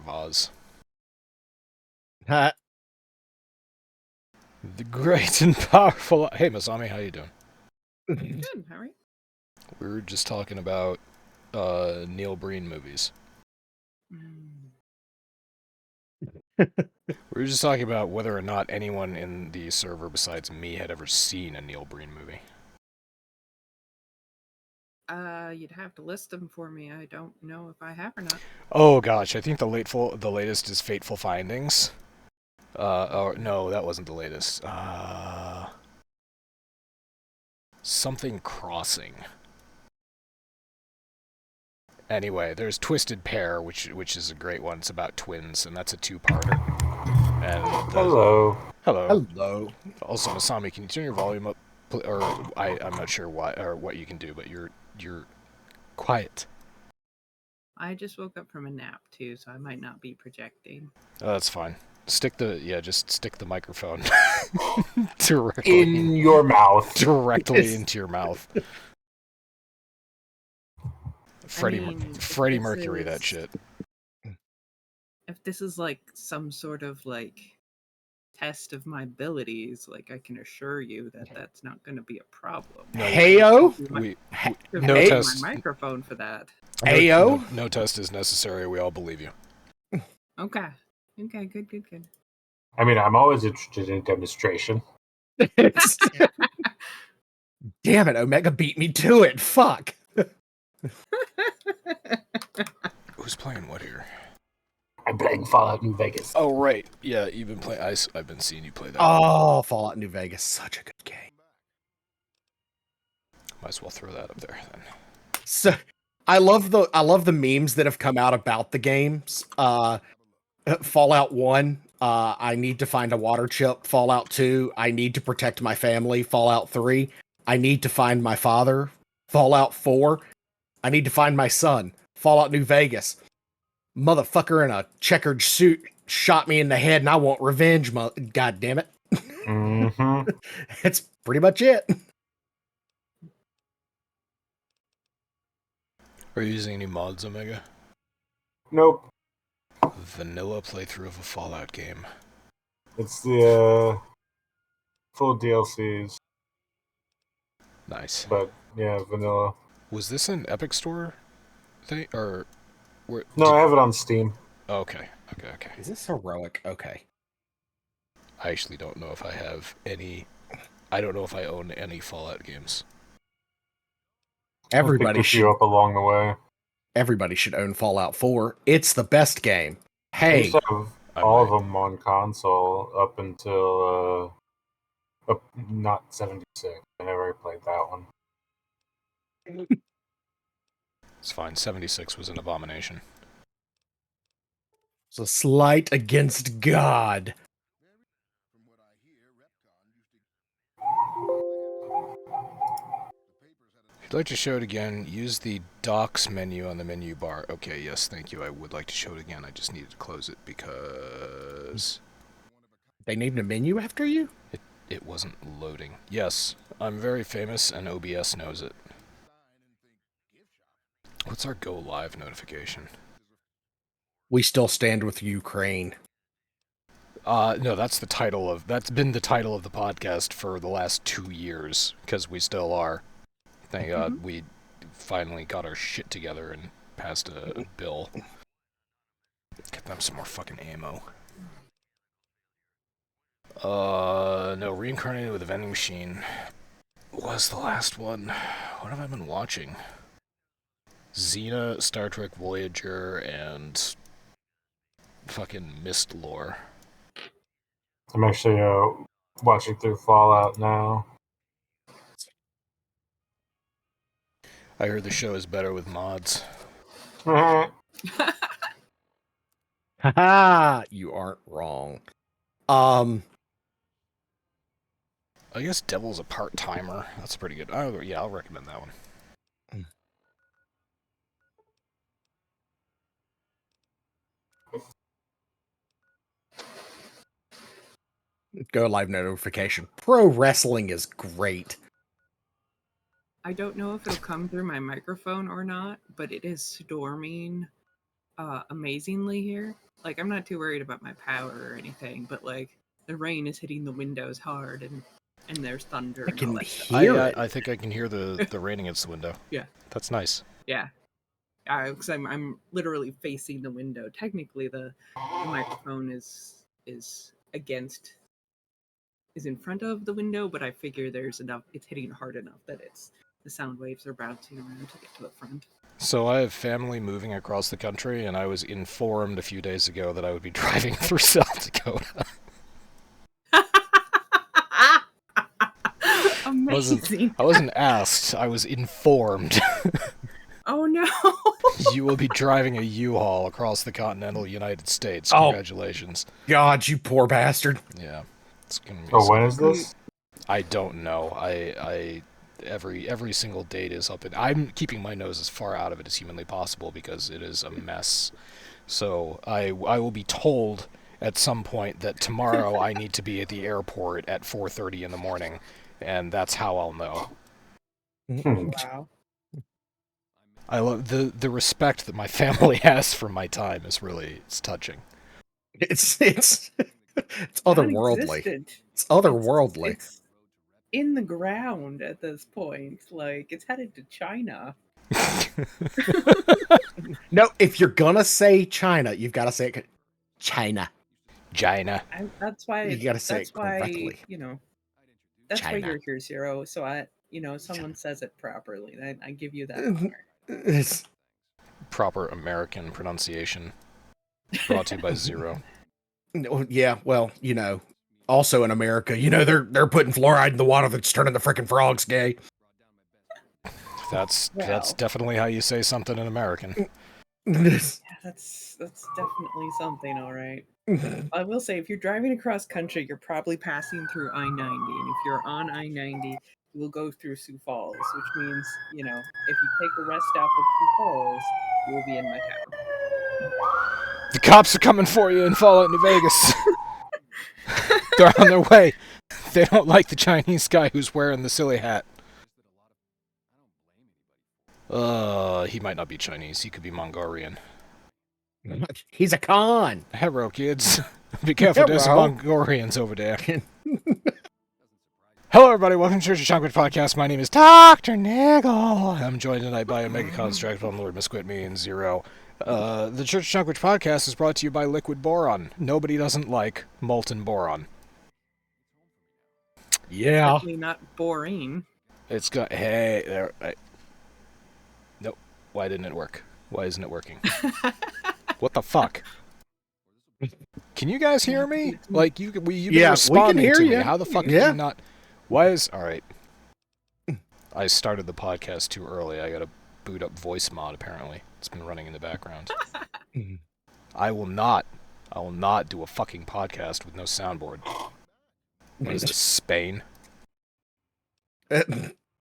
of Oz. Ha. The great and powerful... Hey, Masami, how you doing? Good, how are you? We were just talking about Neil Breen movies. We were just talking about whether or not anyone in the server besides me had ever seen a Neil Breen movie. You'd have to list them for me. I don't know if I have or not. Oh gosh, I think the latest is Fateful Findings. No, that wasn't the latest. Something Crossing. Anyway, there's Twisted Pair, which is a great one. It's about twins, and that's a two-parter. And Hello. Hello. Also, Masami, can you turn your volume up? Or I'm not sure what you can do, but you're quiet. I just woke up from a nap too, so I might not be projecting. Oh, that's fine. Just stick the microphone directly In your mouth. Directly into your mouth. Freddie Mercury, that shit. If this is like some sort of like test of my abilities, like I can assure you that that's not going to be a problem. Heyo. No test. My microphone for that. Heyo. No test is necessary. We all believe you. Okay. Okay. Good. I mean, I'm always interested in demonstration. Damn it, Omega beat me to it. Fuck. Who's playing what here? I'm playing Fallout New Vegas. Oh right, yeah. You've been playing. I've been seeing you play that. Oh, Fallout New Vegas, such a good game. Might as well throw that up there then. So, I love the memes that have come out about the games. Fallout 1, I need to find a water chip. Fallout 2, I need to protect my family. Fallout 3, I need to find my father. Fallout 4, I need to find my son. Fallout New Vegas, motherfucker in a checkered suit shot me in the head and I want revenge, god damn it. Mm-hmm. It's pretty much it. Are you using any mods, Omega? Nope. Vanilla playthrough of a Fallout game. It's the full DLCs. Nice. But yeah, vanilla. Was this an Epic Store thing, or No, I have it on Steam. Okay. Is this heroic? Okay. I actually don't know if I have any. I don't know if I own any Fallout games. Everybody pick you up along the way. Everybody should own Fallout 4. It's the best game. I Hey, used to have all of them on console up until not 76. I never played that one. It's fine. 76 was an abomination. it's a slight against God. If you'd like to show it again, use the Docs menu on the menu bar. Okay, yes, thank you. I would like to show it again. I just needed to close it because... They named a menu after you? It wasn't loading. Yes, I'm very famous and OBS knows it. What's our go live notification? We still stand with Ukraine. No, that's been the title of the podcast for the last 2 years, because we still are. Thank God we finally got our shit together and passed a bill. Get them some more fucking ammo. No, Reincarnated with a Vending Machine was the last one. What have I been watching? Xena, Star Trek Voyager, and fucking Mist Lore. I'm actually watching through Fallout now. I heard the show is better with mods. Haha, you aren't wrong. I guess Devil's a part-timer. That's pretty good. Oh, yeah, I'll recommend that one. Go live notification. Pro wrestling is great. I don't know if it'll come through my microphone or not, but it is storming amazingly here. like I'm not too worried about my power or anything, but like the rain is hitting the windows hard, and there's thunder I and all can that stuff. hear it. I think I can hear the rain against the window. Yeah. That's nice. Yeah, because I'm literally facing the window. Technically, the microphone is in front of the window, but I figure there's enough. It's hitting hard enough that the sound waves are bouncing around to get to the front. So I have family moving across the country, and I was informed a few days ago that I would be driving through South Dakota. Amazing. I wasn't asked, I was informed. Oh no. You will be driving a U-Haul across the continental United States. Oh. Congratulations. God, you poor bastard. Yeah. It's gonna be Oh, when is this? I don't know. I every single date is up, and I'm keeping my nose as far out of it as humanly possible because it is a mess. So I will be told at some point that tomorrow I need to be at the airport at 4:30 in the morning, and that's how I'll know. Wow. I love the respect that my family has for my time is really, it's touching. It's otherworldly. Non-existent. It's otherworldly. It's in the ground at this point. Like it's headed to China. No, if you're gonna say China, you've got to say it. China. China. That's why You gotta say that's it why correctly. that's why China. you're here, Zero. So someone says it properly. I give you that Mhm. honor. It's- Proper American pronunciation. Brought to you by Zero. yeah, well, also in America, they're putting fluoride in the water that's turning the freaking frogs gay. That's Well. definitely how you say something in American. Yeah, that's definitely something, all right. I will say, if you're driving across country, you're probably passing through I-90, and if you're on I-90, you will go through Sioux Falls, which means, if you take a rest stop at Sioux Falls, you will be in my town. The cops are coming for you in Fallout New Vegas. They're on their way. They don't like the Chinese guy who's wearing the silly hat. He might not be Chinese. He could be Mongolian. He's a con. Hello, kids. Be careful, there's some Hello. Mongolians over there. Hello, everybody. Welcome to Church of Chonkwij podcast. My name is DrNiggle. I'm joined tonight by OmegaConstruct, One Lord Misquit Me, and Zero. The Church of Chonkwij podcast is brought to you by Liquid Boron. Nobody doesn't like molten boron. Yeah. Definitely not boring. It's got... Hey, there... Nope. Why didn't it work? Why isn't it working? What the fuck? Can you guys hear me? Like, you've been Yeah, we can responding hear to me. you. How the fuck Yeah. can you not... Why is... Alright. I started the podcast too early. I gotta boot up voice mod, apparently. It's been running in the background. I will not do a fucking podcast with no soundboard. What is this, Spain?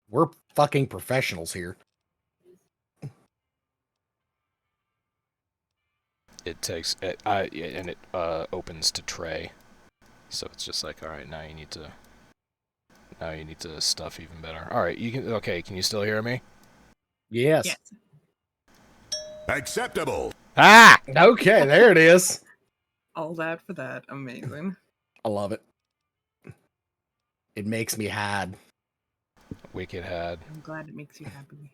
We're fucking professionals here. It takes... it opens to tray. So it's just like, alright, now you need to stuff even better. Alright, can you still hear me? Yes. Yes. Acceptable. Ah! Okay, there it is. All that for that. Amazing. I love it. It makes me had. Wicked had. I'm glad it makes you happy.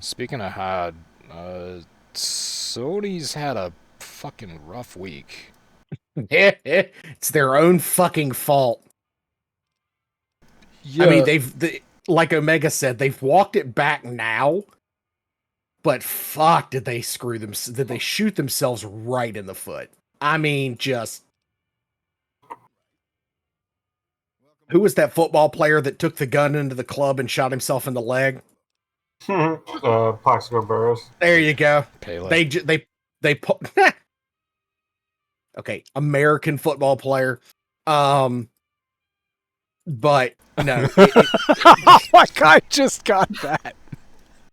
Speaking of had, Sony's had a fucking rough week. It's their own fucking fault. Yeah. I mean, like Omega said, they've walked it back now, but fuck, did they screw them? Did they shoot themselves right in the foot? I mean, just who was that football player that took the gun into the club and shot himself in the leg? Plaxico Burris. There you go. Pele. They put. Okay, American football player. But no, Oh my god, I just got that.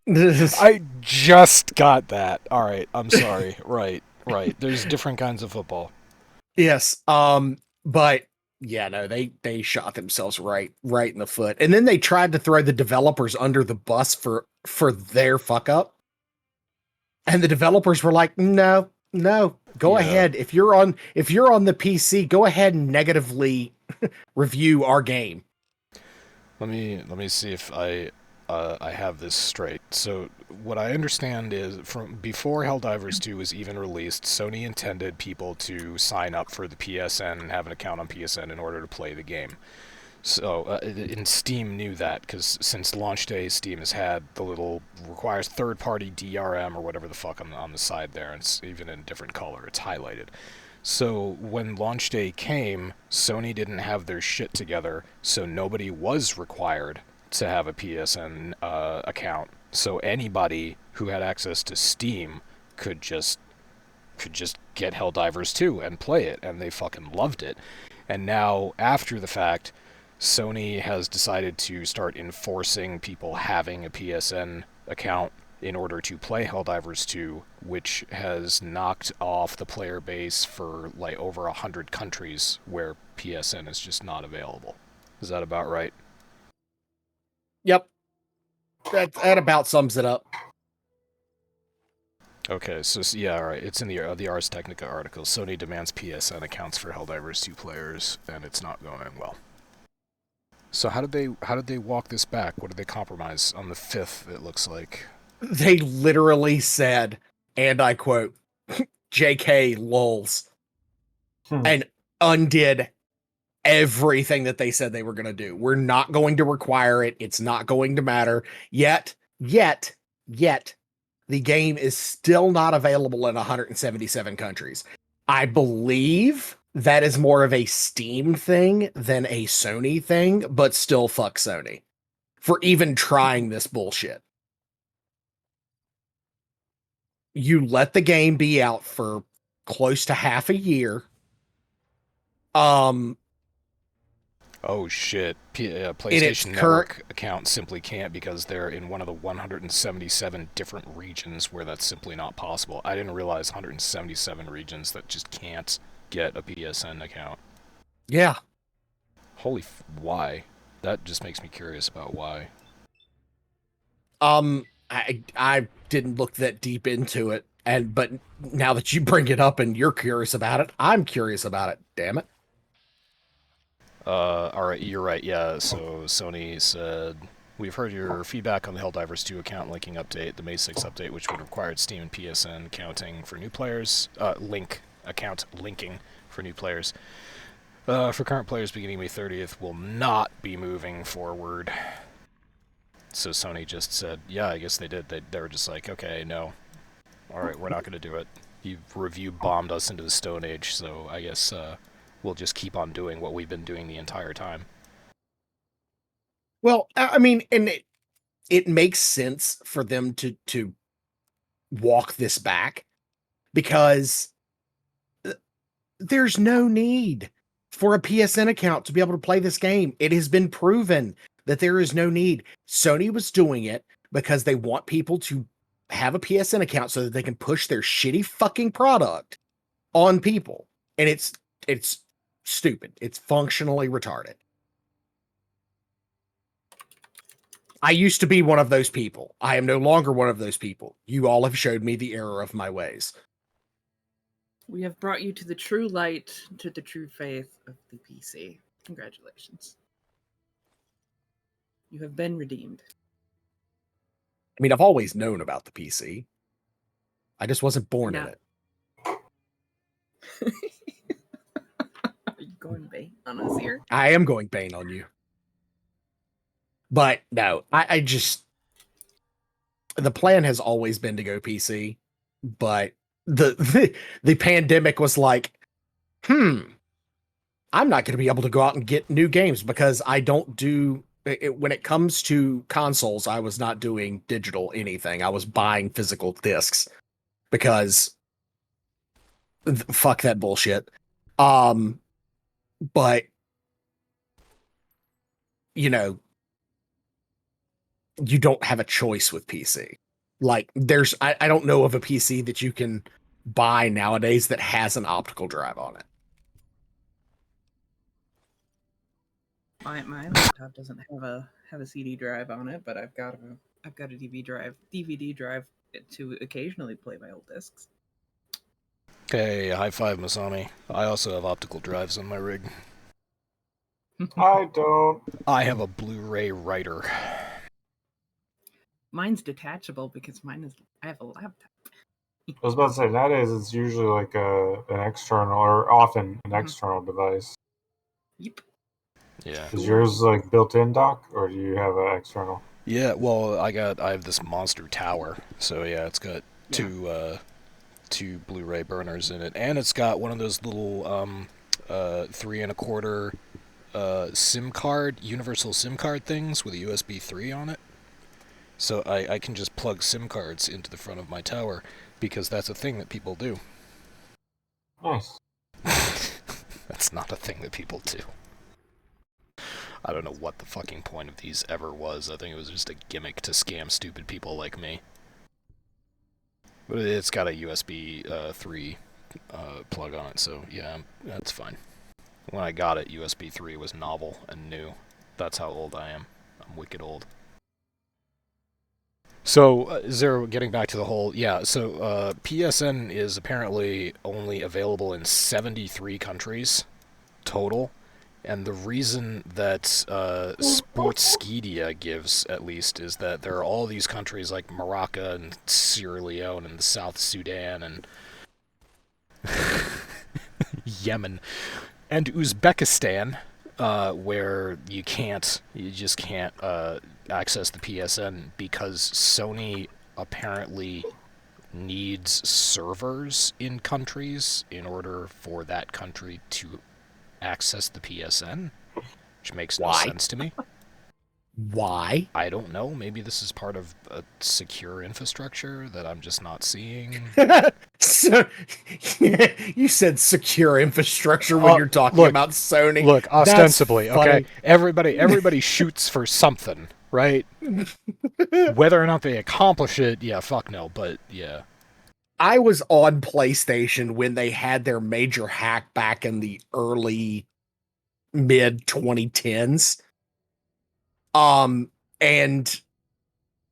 I just got that. Alright, I'm sorry. Right. There's different kinds of football. yes. But yeah, no, they shot themselves right in the foot. And then they tried to throw the developers under the bus for their fuck up. And the developers were like, no. Go Yeah. ahead. If you're on the PC, go ahead and negatively review our game. Let me see if I have this straight. So what I understand is from before Helldivers 2 was even released, Sony intended people to sign up for the PSN and have an account on PSN in order to play the game. So and Steam knew that because since launch day, Steam has had the little requires third-party DRM or whatever the fuck on the side there. And it's even in a different color. It's highlighted. So when launch day came, Sony didn't have their shit together, so nobody was required to have a PSN account. So anybody who had access to Steam could just get Helldivers 2 and play it, and they fucking loved it. And now, after the fact, Sony has decided to start enforcing people having a PSN account in order to play Helldivers 2, which has knocked off the player base for like over 100 countries where PSN is just not available. Is that about right? Yep. That about sums it up. Okay, so yeah, all right. It's in the Ars Technica article. Sony demands PSN accounts for Helldivers 2 players, and it's not going well. So how did they walk this back? What did they compromise on the 5th? It looks like They literally said, and I quote, "JK lols," and undid everything that they said they were going to do. We're not going to require it. It's not going to matter. Yet, the game is still not available in 177 countries. I believe that is more of a Steam thing than a Sony thing, but still fuck Sony for even trying this bullshit. You let the game be out for close to half a year. oh shit, PlayStation Network account simply can't because they're in one of the 177 different regions where that's simply not possible. I didn't realize 177 regions that just can't get a PSN account. Yeah. Why? That just makes me curious about why. I didn't look that deep into it, but now that you bring it up and you're curious about it, I'm curious about it. Damn it. All right, you're right. Yeah, so Sony said, we've heard your feedback on the Helldivers 2 account linking update, the May 6 update, which would require Steam and PSN accounting for new players, account linking for new players. For current players beginning May 30th, will not be moving forward. So Sony just said, yeah, I guess they did. They were just like, okay, no. All right, we're not going to do it. You review bombed us into the Stone Age, so I guess we'll just keep on doing what we've been doing the entire time. Well, I mean, and it makes sense for them to walk this back because there's no need for a PSN account to be able to play this game. It has been proven that there is no need. Sony was doing it because they want people to have a PSN account so that they can push their shitty fucking product on people. And it's stupid. It's functionally retarded. I used to be one of those people. I am no longer one of those people. You all have showed me the error of my ways. We have brought you to the true light, to the true faith of the PC. Congratulations. You have been redeemed. I mean, I've always known about the PC. I just wasn't born in it. Are you going bait on us here? I am going bait on you. But no, I just... The plan has always been to go PC, but the pandemic was like, I'm not going to be able to go out and get new games because I don't do... when it comes to consoles, I was not doing digital anything. I was buying physical discs because fuck that bullshit. But you know, you don't have a choice with PC. Like I don't know of a PC that you can buy nowadays that has an optical drive on it. My laptop doesn't have a CD drive on it, but I've got a DVD drive to occasionally play my old discs. Hey, high five, Masami. I also have optical drives on my rig. I don't. I have a Blu-ray writer. Mine's detachable because I have a laptop. I was about to say, nowadays it's usually like an external, or often an external device. Yep. Yeah. Is yours like built-in dock, or do you have an external? Yeah, well, I have this monster tower, so yeah, it's got two Blu-ray burners in it, and it's got one of those little 3 1/4 SIM card, universal SIM card things with a USB 3 on it. So I can just plug SIM cards into the front of my tower because that's a thing that people do. Nice. That's not a thing that people do. I don't know what the fucking point of these ever was. I think it was just a gimmick to scam stupid people like me. But it's got a USB 3 plug on it, so yeah, that's fine. When I got it, USB 3 was novel and new. That's how old I am. I'm wicked old. So, getting back to the whole, yeah, so PSN is apparently only available in 73 countries total. And the reason that Sportskeeda gives, at least, is that there are all these countries like Morocco and Sierra Leone and the South Sudan and Yemen and Uzbekistan, where you just can't access the PSN because Sony apparently needs servers in countries in order for that country to access the PSN, which makes no sense to me. Why? I don't know. Maybe this is part of a secure infrastructure that I'm just not seeing. So, you said secure infrastructure when you're talking about Sony. Look, ostensibly, okay? Everybody shoots for something, right? Whether or not they accomplish it, yeah, fuck no, but yeah. I was on PlayStation when they had their major hack back in the early mid 2010s. And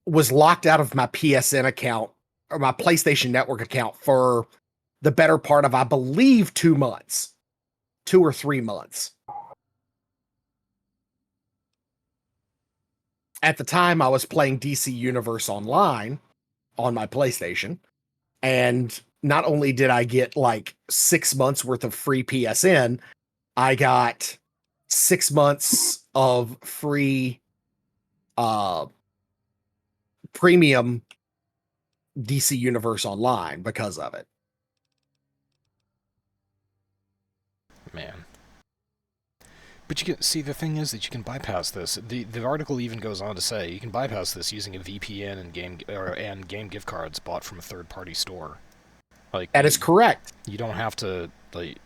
was locked out of my PSN account or my PlayStation Network account for the better part of, I believe, 2 months, 2 or 3 months. At the time, I was playing DC Universe Online on my PlayStation, and not only did I get like 6 months worth of free PSN, I got 6 months of free premium DC Universe Online because of it. Man. But you can see, the thing is that you can bypass this. The article even goes on to say you can bypass this using a VPN and game gift cards bought from a third-party store. Like, That is correct. You don't have to, like,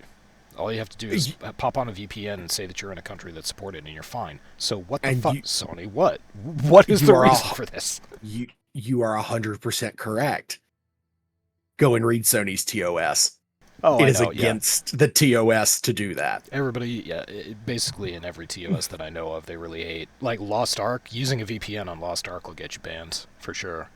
all you have to do is pop on a VPN and say that you're in a country that's supported and you're fine. So what the fuck, Sony? What is the reason for this? You are 100% correct. Go and read Sony's TOS. Oh, it is against the TOS to do that. Everybody, basically in every TOS that I know of, they really hate. Like Lost Ark, using a VPN on Lost Ark will get you banned, for sure.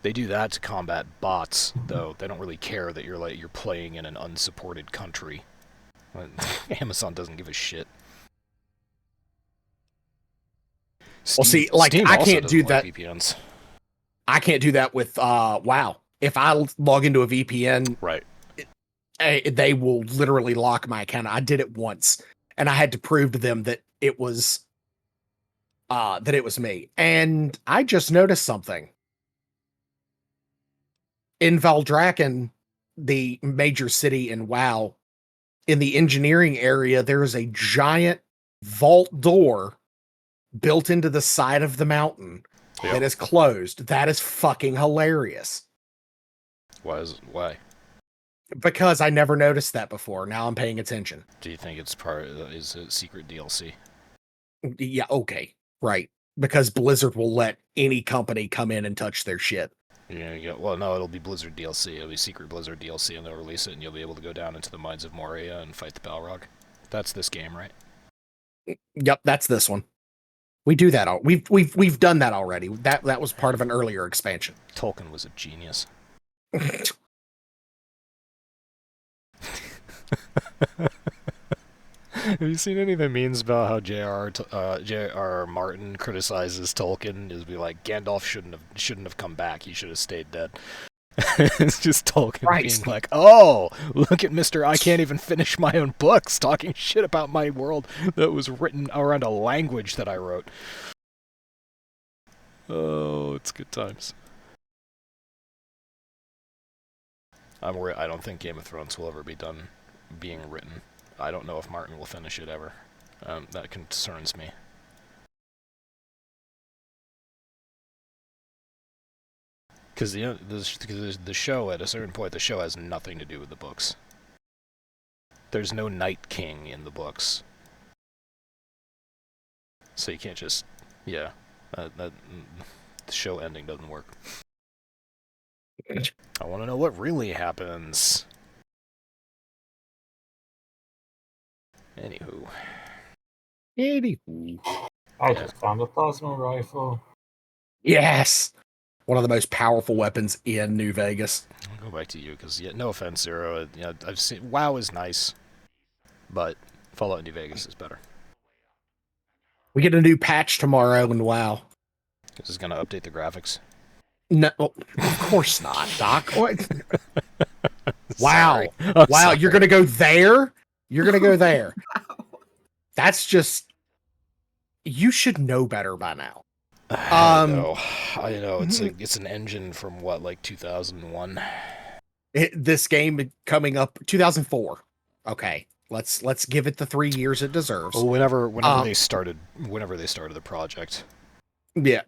They do that to combat bots, though. They don't really care that you're playing in an unsupported country. Amazon doesn't give a shit. Well, see, like, Steam I also can't do doesn't that. Like VPNs. I can't do that with WoW. If I log into a VPN, right, they will literally lock my account. I did it once, and I had to prove to them that it was me. And I just noticed something. In Valdrakken, the major city in WoW, in the engineering area, there is a giant vault door built into the side of the mountain that is closed. That is fucking hilarious. Why? Because I never noticed that before. Now I'm paying attention. Do you think it's is it secret DLC? Yeah, okay. Right. Because Blizzard will let any company come in and touch their shit. Yeah, well, no, it'll be Blizzard DLC. It'll be secret Blizzard DLC, and they'll release it, and you'll be able to go down into the mines of Moria and fight the Balrog. That's this game, right? Yep, that's this one. We do that all. We've done that already. That was part of an earlier expansion. Tolkien was a genius. Have you seen any of the memes about how J.R.R. Martin criticizes Tolkien? Is be like Gandalf shouldn't have come back. He should have stayed dead. It's just Tolkien being like, "Oh, look at Mister. I can't even finish my own books, talking shit about my world that was written around a language that I wrote." Oh, it's good times. I don't think Game of Thrones will ever be done being written. I don't know if Martin will finish it ever. That concerns me. Because the show, at a certain point, the show has nothing to do with the books. There's no Night King in the books. So you can't just... Yeah. The show ending doesn't work. I want to know what really happens. Anywho. I just found a plasma rifle. Yes! One of the most powerful weapons in New Vegas. I'll go back to you, because, yeah, no offense, Zero. I've seen... WoW is nice, but Fallout New Vegas is better. We get a new patch tomorrow, and wow. This is going to update the graphics. No, of course not, Doc. What? Wow. Wow, sorry. You're going to go there? You're going to go there. That's just... You should know better by now. I know. It's an engine from, what, like 2001? This game coming up... 2004. Okay. Let's give it the 3 years it deserves. Well, whenever they started the project. Yeah.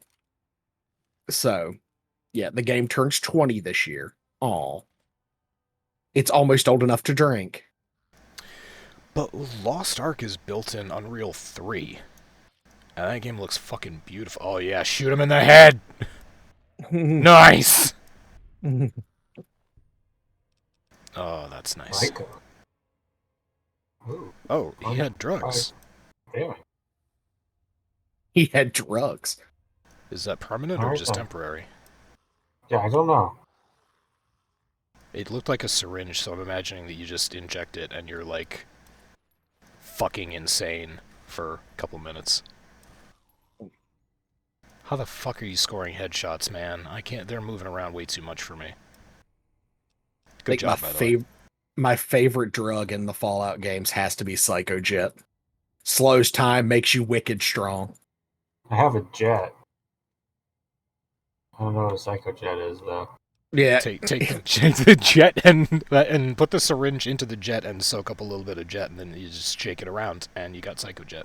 So, yeah, the game turns 20 this year. Aw. It's almost old enough to drink. But Lost Ark is built in Unreal 3. And that game looks fucking beautiful. Oh yeah, shoot him in the head! Nice! Oh, that's nice. Oh, he had drugs. Damn. He had drugs. Is that permanent or just temporary? Yeah, I don't know. It looked like a syringe, so I'm imagining that you just inject it and you're like fucking insane for a couple minutes. How the fuck are you scoring headshots, man? I can't. They're moving around way too much for me. Good job, by the way. My favorite drug in the Fallout games has to be Psychojet. Slows time, makes you wicked strong. I have a jet. I don't know what a Psychojet is, though. Yeah. Take the jet and put the syringe into the jet and soak up a little bit of jet, and then you just shake it around, and you got Psychojet.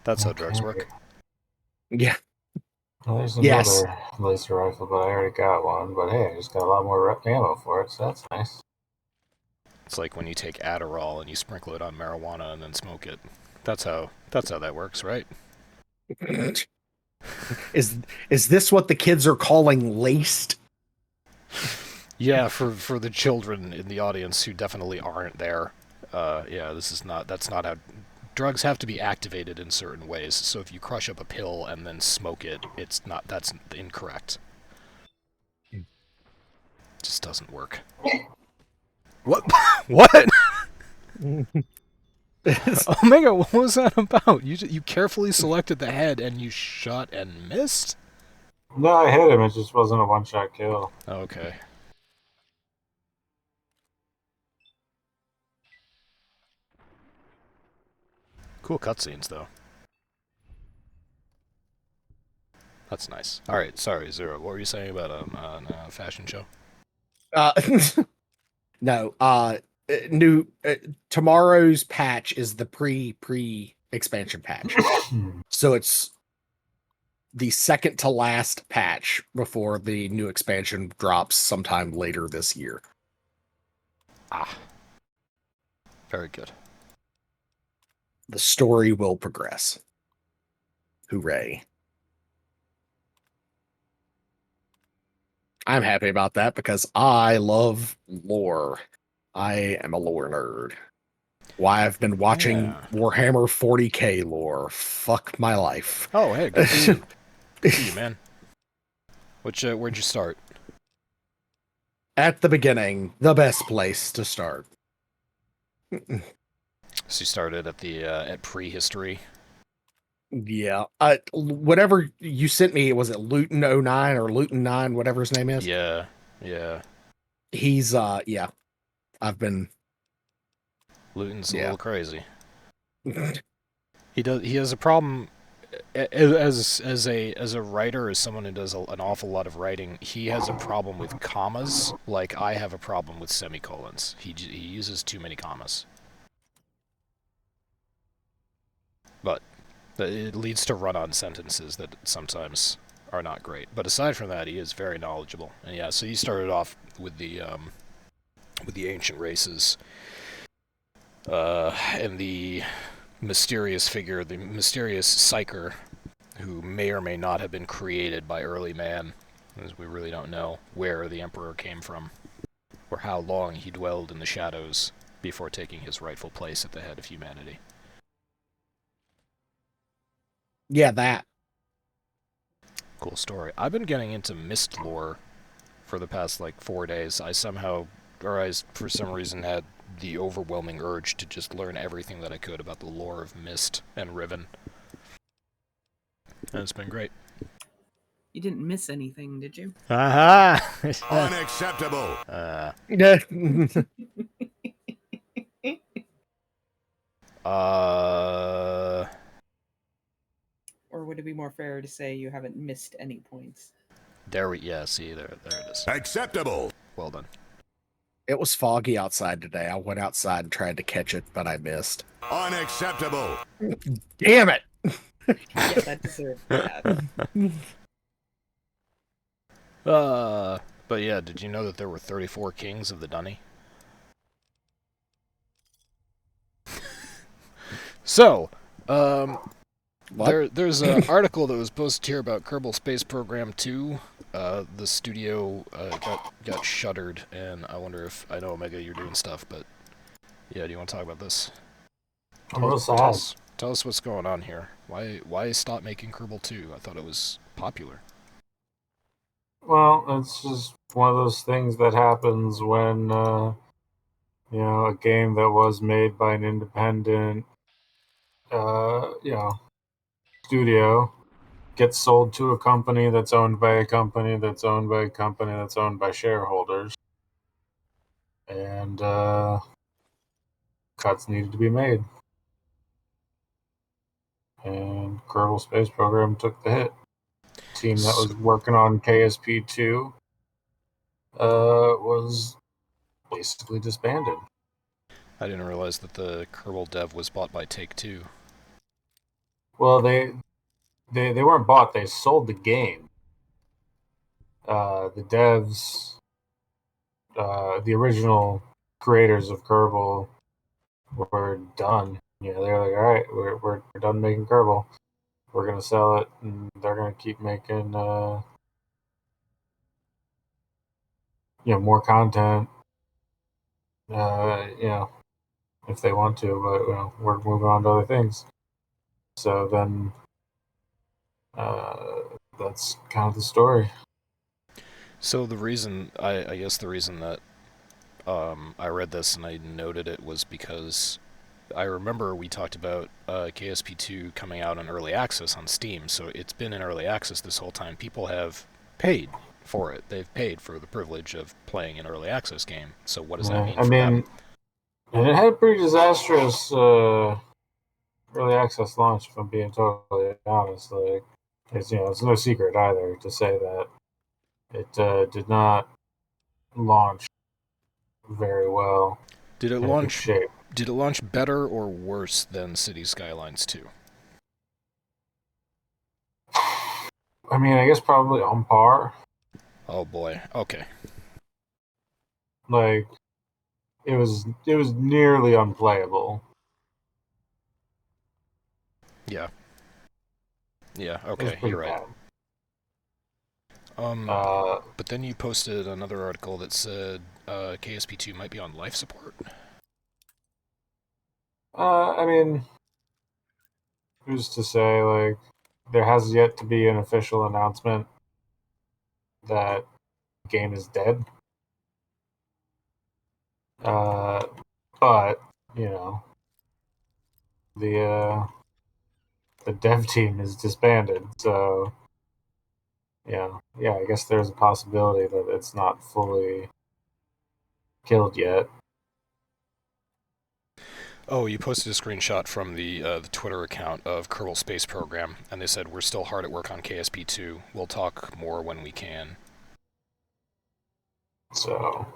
That's how drugs work. Yeah. Well, there's another laser rifle, but I already got one. But hey, I just got a lot more ammo for it, so that's nice. It's like when you take Adderall and you sprinkle it on marijuana and then smoke it. That's how that works, right? Is this what the kids are calling laced? Yeah, for the children in the audience who definitely aren't there. Yeah, that's not how drugs have to be activated in certain ways. So if you crush up a pill and then smoke it, that's incorrect. It just doesn't work. What? What? Omega, what was that about? You carefully selected the head and you shot and missed? No, I hit him. It just wasn't a one-shot kill. Okay. Cool cutscenes, though. That's nice. All right, sorry, Zero. What were you saying about a fashion show? No. Tomorrow's patch is the pre expansion patch. So it's the second to last patch before the new expansion drops sometime later this year. Ah. Very good. The story will progress. Hooray. I'm happy about that because I love lore. I am a lore nerd. Why I've been watching Warhammer 40k lore. Fuck my life. Oh, hey, good for you. Good for you, man. Where'd you start? At the beginning, the best place to start. So you started at the at prehistory. Yeah. Whatever you sent me, was it Luton09 or Luton9, whatever his name is? Yeah, yeah. He's yeah. I've been Luton's a yeah. little crazy. He has a problem as a writer, as someone who does an awful lot of writing. He has a problem with commas, like I have a problem with semicolons. He uses too many commas. But it leads to run-on sentences that sometimes are not great. But aside from that, he is very knowledgeable. And yeah, so he started off with the ancient races, and the mysterious figure, the mysterious psyker, who may or may not have been created by early man, as we really don't know where the Emperor came from, or how long he dwelled in the shadows before taking his rightful place at the head of humanity. Yeah, that. Cool story. I've been getting into Myst lore for the past, 4 days. I for some reason, had the overwhelming urge to just learn everything that I could about the lore of Myst and Riven. And it's been great. You didn't miss anything, did you? Aha! Unacceptable. Yeah. Or would it be more fair to say you haven't missed any points? There it is. Acceptable. Well done. It was foggy outside today. I went outside and tried to catch it, but I missed. Unacceptable. Damn it! Yeah, that deserved that. But yeah, did you know that there were 34 kings of the Dunny? So, there's an article that was posted here about Kerbal Space Program 2. The studio got shuttered, and I wonder if, I know Omega, you're doing stuff, but yeah, do you want to talk about this? I'm real sad. Tell us what's going on here. Why stop making Kerbal 2? I thought it was popular. Well, it's just one of those things that happens when, a game that was made by an independent, studio gets sold to a company that's owned by a company that's owned by a company that's owned by shareholders. And, cuts needed to be made. And Kerbal Space Program took the hit. Team that was working on KSP2 was basically disbanded. I didn't realize that the Kerbal dev was bought by Take-Two. Well, they weren't bought. They sold the game. The devs, the original creators of Kerbal, were done. They're like, all right, we're done making Kerbal. We're gonna sell it, and they're gonna keep making more content. If they want to, but we're moving on to other things. So then, that's kind of the story. So the reason, I guess the reason that I read this and I noted it was because I remember we talked about KSP2 coming out on early access on Steam, so it's been in early access this whole time. People have paid for it. They've paid for the privilege of playing an early access game. So what does that mean for them? And it had a pretty disastrous early access launch, if I'm being totally honest. It's no secret either to say that it did not launch very well. Did it launch better or worse than City Skylines 2? I mean, I guess probably on par. Oh boy. Okay. It was nearly unplayable. Yeah. Yeah, okay, you're right. But then you posted another article that said KSP2 might be on life support. I mean, who's to say, there has yet to be an official announcement that the game is dead. But, the dev team is disbanded. So yeah, I guess there's a possibility that it's not fully killed yet. Oh, you posted a screenshot from the Twitter account of Kerbal Space Program, and they said, "We're still hard at work on KSP2. We'll talk more when we can." So,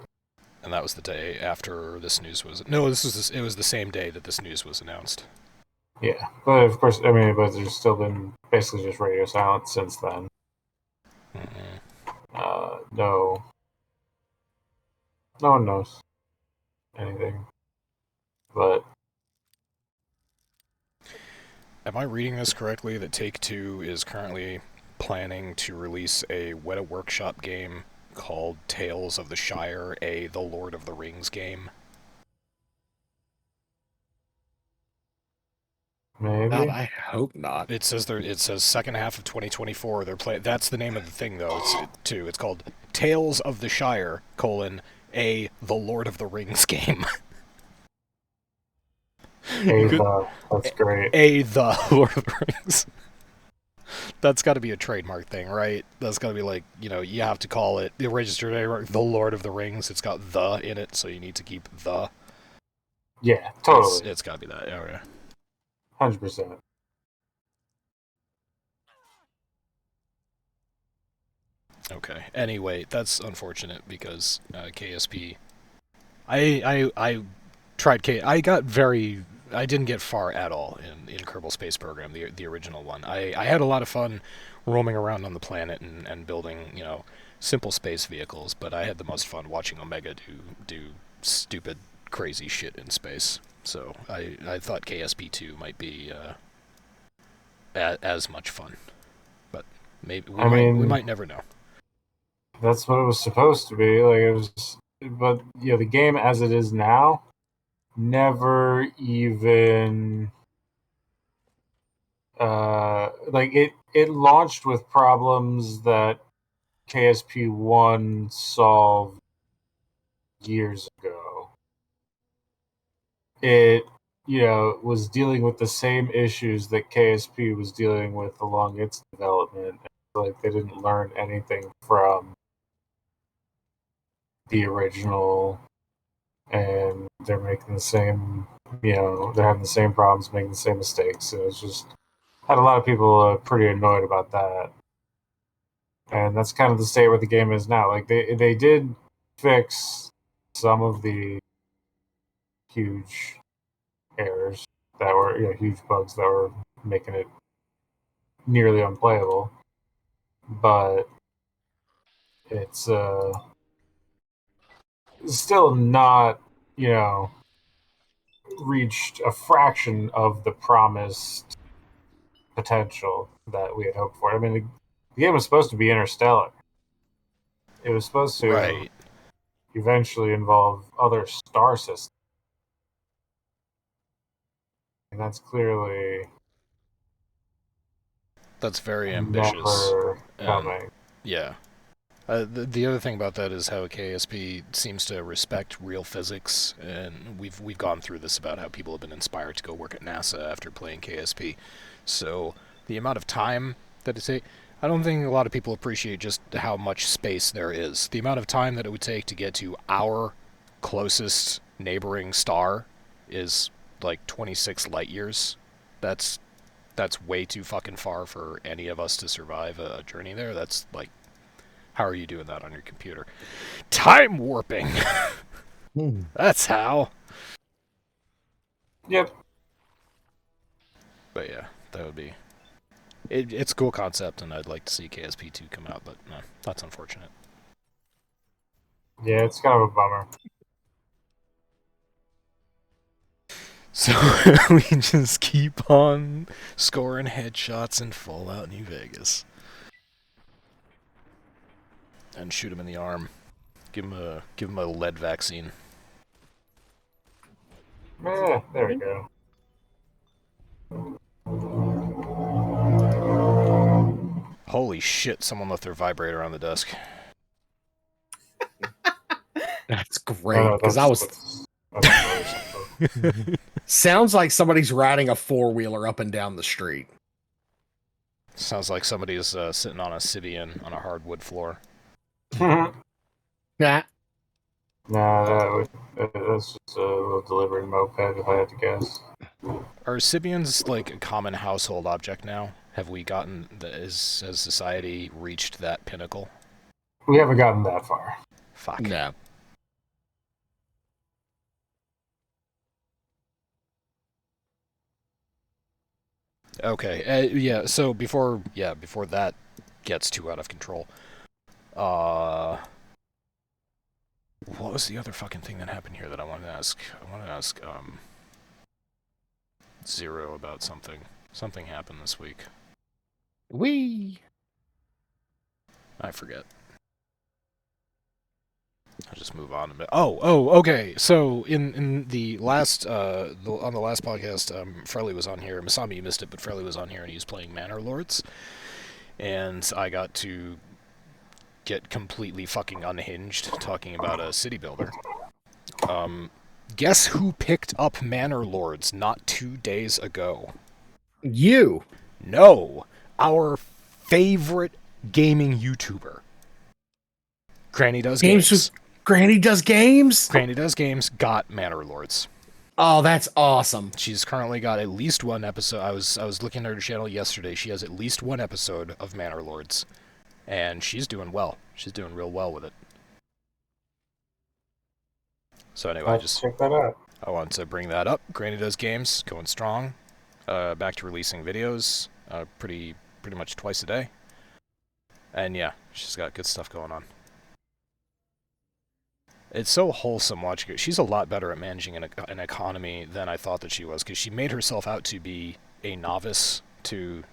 and that was the day after this news was... No, it was the same day that this news was announced. Yeah, but of course, I mean, but there's still been basically just radio silence since then. No one knows anything. But am I reading this correctly that Take-Two is currently planning to release a Weta Workshop game called Tales of the Shire, The Lord of the Rings game? maybe. God, I hope not. It says second half of 2024. That's the name of the thing, though. It's called Tales of the Shire, The Lord of the Rings game. That's great. The Lord of the Rings. That's got to be a trademark thing, right? That's got to be like, you have to call it, the registered trademark, The Lord of the Rings. It's got the in it, so you need to keep the. Yeah, totally. It's got to be that, yeah. 100%. Okay. Anyway, that's unfortunate because KSP. I tried I didn't get far at all in Kerbal Space Program, the original one. I had a lot of fun roaming around on the planet and building, simple space vehicles, but I had the most fun watching Omega do stupid, crazy shit in space. So I thought KSP2 might be as much fun, but maybe we might never know. That's what it was supposed to be. Like it was, but the game as it is now never even it launched with problems that KSP1 solved years ago. It was dealing with the same issues that KSP was dealing with along its development. Like they didn't learn anything from the original, and they're making the same, they're having the same problems, making the same mistakes. And it's just had a lot of people pretty annoyed about that. And that's kind of the state where the game is now. Like they did fix some of the huge errors that were, huge bugs that were making it nearly unplayable, but it's still not, reached a fraction of the promised potential that we had hoped for. I mean, the game was supposed to be interstellar. It was supposed to eventually involve other star systems. And that's clearly... That's very ambitious. Never coming. Yeah. The other thing about that is how KSP seems to respect real physics, and we've gone through this about how people have been inspired to go work at NASA after playing KSP. So the amount of time that it takes, I don't think a lot of people appreciate just how much space there is. The amount of time that it would take to get to our closest neighboring star is like 26 light years. That's way too fucking far for any of us to survive a journey there. That's like, how are you doing that on your computer? Time warping! That's how. Yep. But yeah, that would be... It's a cool concept, and I'd like to see KSP2 come out, but no, that's unfortunate. Yeah, it's kind of a bummer. So we just keep on scoring headshots in Fallout New Vegas. And shoot him in the arm. Give him a lead vaccine. Yeah, there we go. Holy shit, someone left their vibrator on the desk. That's great, because I was... That's Sounds like somebody's riding a four-wheeler up and down the street. Sounds like somebody's sitting on a Sibian on a hardwood floor. Nah. Nah, that's just a little delivery moped, if I had to guess. Are Sibians like a common household object now? Have we gotten has society reached that pinnacle? We haven't gotten that far. Fuck. No. Okay. Yeah. So before that gets too out of control, what was the other fucking thing that happened here that I wanted to ask? I wanted to ask Zero about something. Something happened this week. I forget. I'll just move on a bit. Okay. So in the last on the last podcast, Frelly was on here. Masami, you missed it, but Frelly was on here and he was playing Manor Lords, and I got to get completely fucking unhinged talking about a city builder. Guess who picked up Manor Lords not 2 days ago? You. No, our favorite gaming YouTuber. Granny Does Games. Granny Does Games? Granny Does Games got Manor Lords. Oh, that's awesome. She's currently got at least one episode. I was looking at her channel yesterday. She has at least one episode of Manor Lords. And she's doing well. She's doing real well with it. So anyway, Let's check that out. I want to bring that up. Granny Does Games, going strong. Back to releasing videos pretty much twice a day. And yeah, she's got good stuff going on. It's so wholesome watching her. She's a lot better at managing an economy than I thought that she was, because she made herself out to be a novice to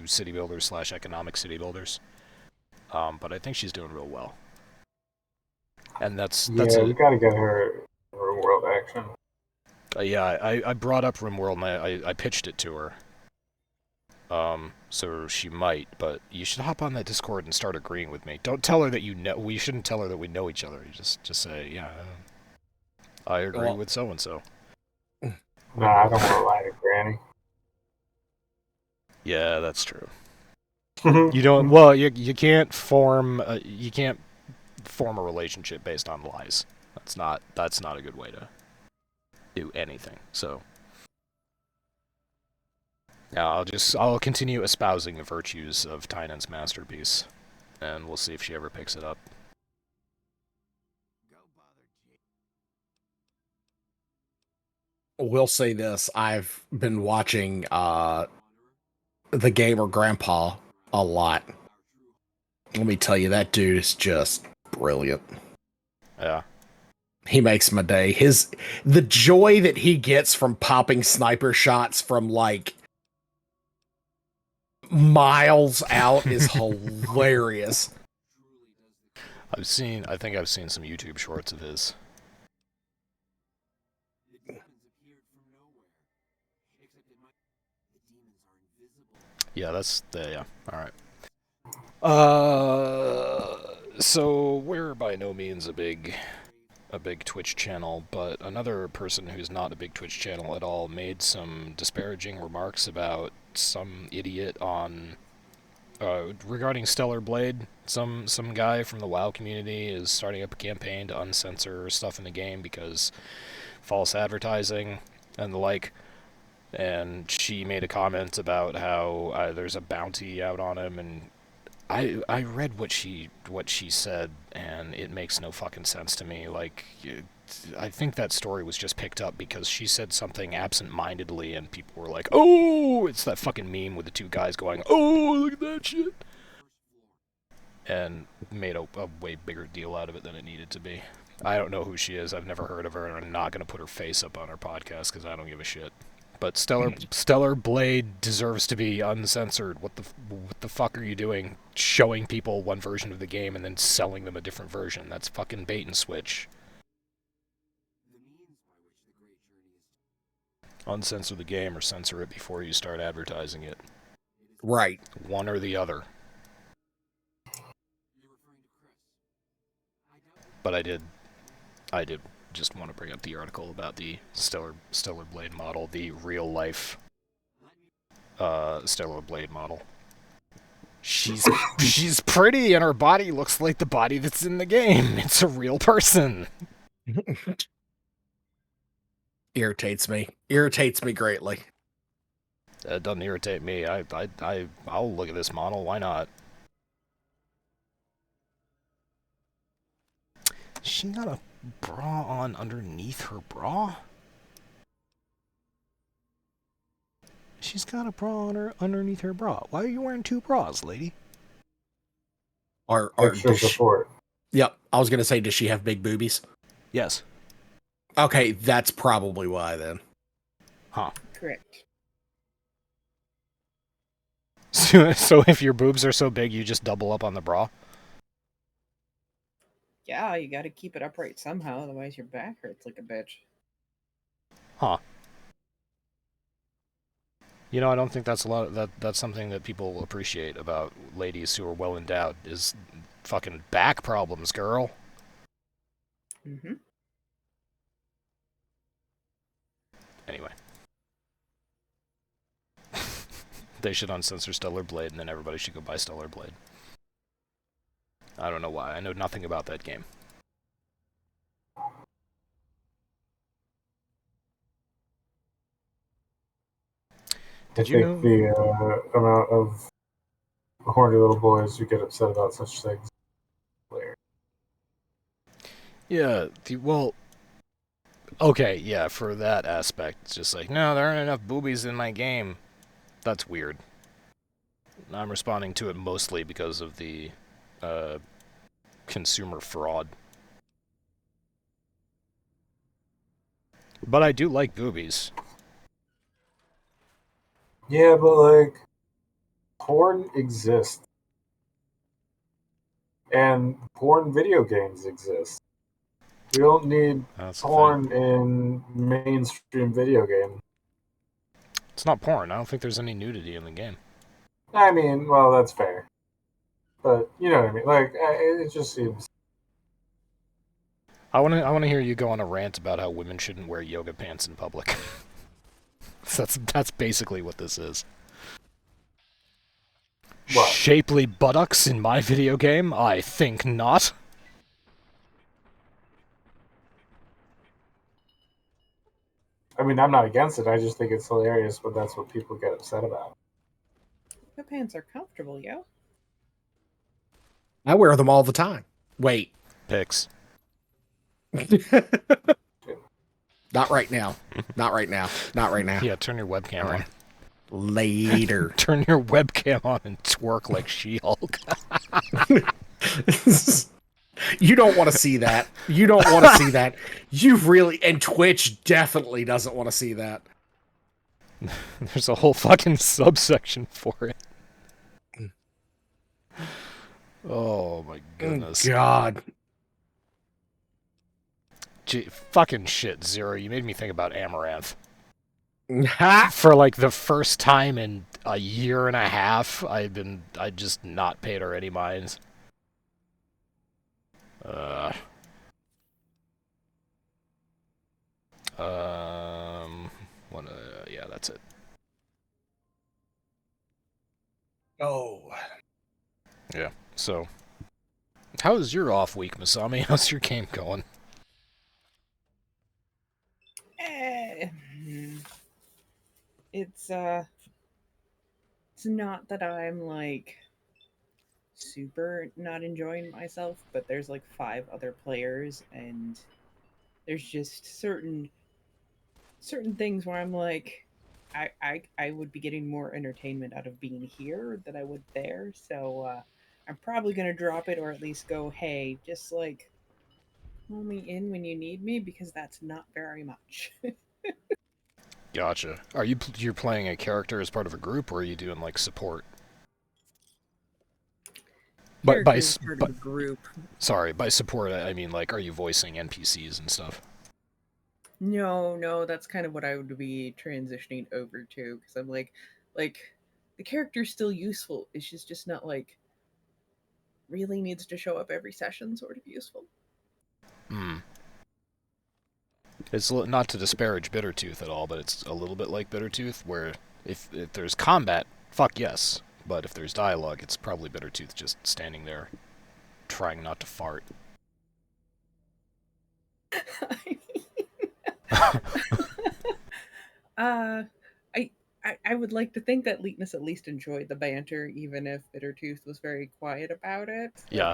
city builders / economic city builders. But I think she's doing real well. And that's we gotta get her RimWorld action. Yeah, I brought up RimWorld and I pitched it to her. So she might, but you should hop on that Discord and start agreeing with me. Don't tell her that you know. We shouldn't tell her that we know each other. You just say, yeah, I agree with so and so. Nah, I don't want to lie to Granny. Yeah, that's true. You don't. Well, you can't form a relationship based on lies. That's not a good way to do anything. So. Yeah, I'll continue espousing the virtues of Tynan's masterpiece, and we'll see if she ever picks it up. We'll say this: I've been watching the Gamer Grandpa a lot. Let me tell you, that dude is just brilliant. Yeah. He makes my day. The joy that he gets from popping sniper shots from like miles out is hilarious. I think I've seen some YouTube shorts of his. Yeah, yeah. All right. So we're by no means a big Twitch channel, but another person who's not a big Twitch channel at all made some disparaging remarks about some idiot on regarding Stellar Blade. Some guy from the WoW community is starting up a campaign to uncensor stuff in the game because false advertising and the like. And she made a comment about how there's a bounty out on him, and I read what she said, and it makes no fucking sense to me. Like, I think that story was just picked up because she said something absent-mindedly, and people were like, "Oh!" It's that fucking meme with the two guys going, "Oh, look at that shit," and made a way bigger deal out of it than it needed to be. I don't know who she is. I've never heard of her, and I'm not gonna put her face up on her podcast because I don't give a shit. But Stellar Blade deserves to be uncensored. What the fuck are you doing? Showing people one version of the game and then selling them a different version. That's fucking bait and switch. Uncensor the game or censor it before you start advertising it. Right. One or the other. But I did just want to bring up the article about the Stellar Blade model, the real life Stellar Blade model. She's pretty, and her body looks like the body that's in the game. It's a real person. Irritates me greatly. That doesn't irritate me. I'll look at this model. Why not? She got a bra on underneath her bra? She's got a bra on underneath her bra. Why are you wearing two bras, lady? Extra support. Yep, I was gonna say, does she have big boobies? Yes. Okay, that's probably why then. Huh. Correct. So if your boobs are so big, you just double up on the bra? Yeah, you gotta keep it upright somehow, otherwise your back hurts like a bitch. Huh. You know, I don't think that's that's something that people appreciate about ladies who are well endowed, is fucking back problems, girl. Mm-hmm. Anyway. They should uncensor Stellar Blade, and then everybody should go buy Stellar Blade. I don't know why. I know nothing about that game. Did you know the amount of horny little boys who get upset about such things? Yeah, well, okay, yeah, for that aspect, it's just like, no, there aren't enough boobies in my game. That's weird. I'm responding to it mostly because of the consumer fraud. But I do like boobies. Yeah, but like, porn exists. And porn video games exist. We don't need porn in mainstream video game. It's not porn. I don't think there's any nudity in the game. I mean, well, that's fair. But, you know what I mean? Like, it just seems... I want to hear you go on a rant about how women shouldn't wear yoga pants in public. That's basically what this is. What? Shapely buttocks in my video game? I think not. I mean, I'm not against it. I just think it's hilarious, but that's what people get upset about. The pants are comfortable, yo. I wear them all the time. Wait. Pics. Not right now. Not right now. Not right now. Yeah, turn your webcam on. Later. Turn your webcam on and twerk like She-Hulk. You don't want to see that. You don't want to see that. You really... And Twitch definitely doesn't want to see that. There's a whole fucking subsection for it. Oh my goodness. God. Gee, fucking shit, Zero. You made me think about Amaranth. Ha! For like the first time in a year and a half, I just not paid her any minds. Yeah, that's it. Oh. Yeah, so. How was your off week, Masami? How's your game going? It's not that I'm like super not enjoying myself, but there's like 5 other players, and there's just certain things where I'm like, I would be getting more entertainment out of being here than I would there. So I'm probably gonna drop it, or at least go, hey, just like pull me in when you need me, because that's not very much. Gotcha. You're playing a character as part of a group, or are you doing like support? But by part of a group. Sorry, by support I mean like, are you voicing NPCs and stuff? No, that's kind of what I would be transitioning over to, because I'm like the character's still useful. It's just not like really needs to show up every session sort of useful. Hmm. It's not to disparage Bittertooth at all, but it's a little bit like Bittertooth, where if there's combat, fuck yes. But if there's dialogue, it's probably Bittertooth just standing there, trying not to fart. I would like to think that Leetness at least enjoyed the banter, even if Bittertooth was very quiet about it. Yeah.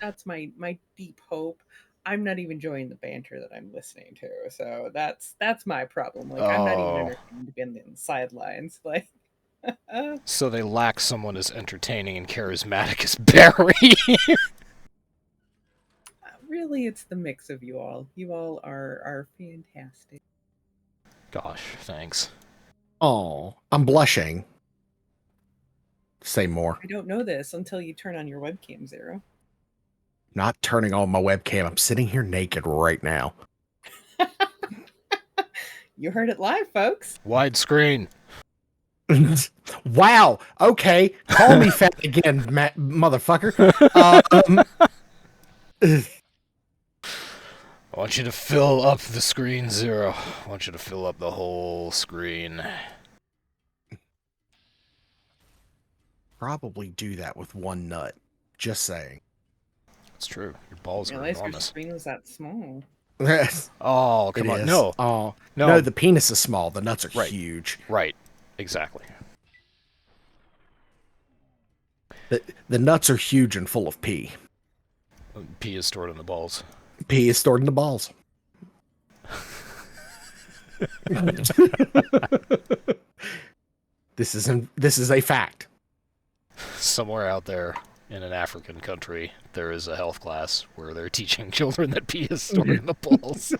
That's my deep hope. I'm not even enjoying the banter that I'm listening to, so that's my problem. Like, I'm not even entertained to be in the sidelines. Like, so they lack someone as entertaining and charismatic as Barry. Really, it's the mix of you all. You all are fantastic. Gosh, thanks. Oh, I'm blushing. Say more. I don't know this until you turn on your webcam, Zero. Not turning on my webcam. I'm sitting here naked right now. You heard it live, folks. Widescreen. Wow. Okay. Call me fat again, motherfucker. I want you to fill up the screen, Zero. I want you to fill up the whole screen. Probably do that with one nut. Just saying. It's true. Your balls are Realize your enormous. screen was that small. Oh, come on. No. Oh, No. no, the penis is small. The nuts are Right. huge. Right. Exactly. The nuts are huge and full of pee. Pee is stored in the balls. Pee is stored in the balls. This is a fact. Somewhere out there in an African country, there is a health class where they're teaching children that pee is stored in the balls.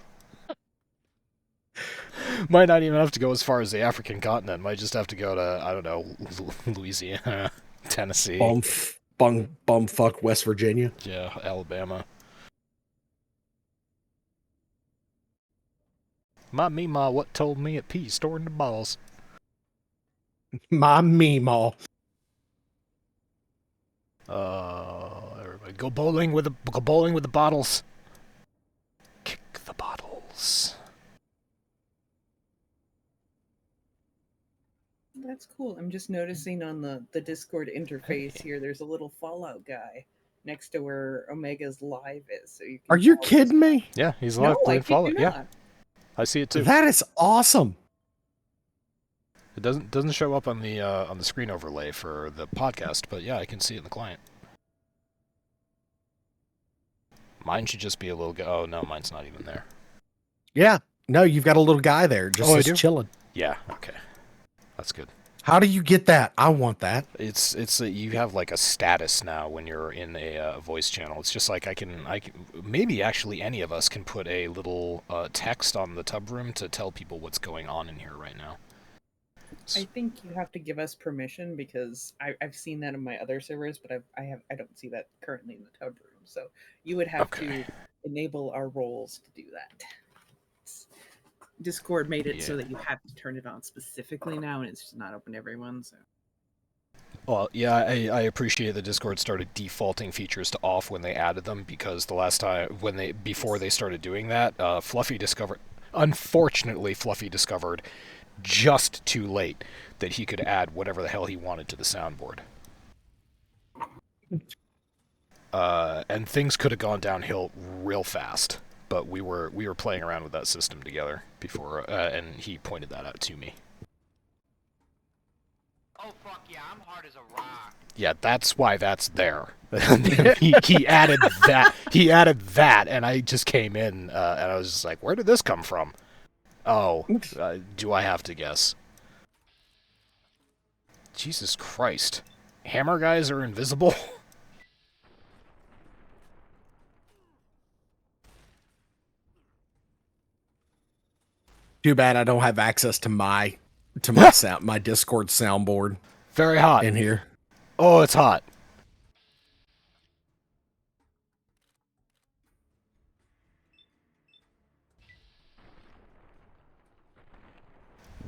Might not even have to go as far as the African continent. Might just have to go to, I don't know, Louisiana, Tennessee. Bumfuck West Virginia. Yeah, Alabama. My Mima what told me at pee stored in the balls. My meemaw. Everybody go bowling with the bottles. Kick the bottles. That's cool. I'm just noticing on the Discord interface here, there's a little Fallout guy next to where Omega's live is. So you can Are you follow kidding me? Yeah, he's live No, I playing kid you Fallout. Yeah, not. I see it too. That is awesome. It doesn't show up on the screen overlay for the podcast, but yeah, I can see it in the client. Mine should just be a little. Oh no, mine's not even there. Yeah. No, you've got a little guy there Oh, I just do? chilling. Yeah. Okay. That's good. How do you get that? I want that. It's you have like a status now when you're in a voice channel. It's just like I can maybe actually any of us can put a little text on the tub room to tell people what's going on in here right now. I think you have to give us permission because I've seen that in my other servers, but I don't see that currently in the tub room. So you would have to enable our roles to do that. Discord made it so that you have to turn it on specifically now, and it's just not open to everyone. So. Well, yeah, I appreciate that Discord started defaulting features to off when they added them, because the last time before they started doing that, unfortunately Fluffy discovered just too late that he could add whatever the hell he wanted to the soundboard. And things could have gone downhill real fast, but we were playing around with that system together before, and he pointed that out to me. Oh fuck yeah, I'm hard as a rock. Yeah, that's why that's there. he added that. He added that, and I just came in, and I was just like, "Where did this come from?" Oh, do I have to guess? Jesus Christ, hammer guys are invisible. Too bad I don't have access to my sound, my Discord soundboard Very hot in here. Oh, it's hot.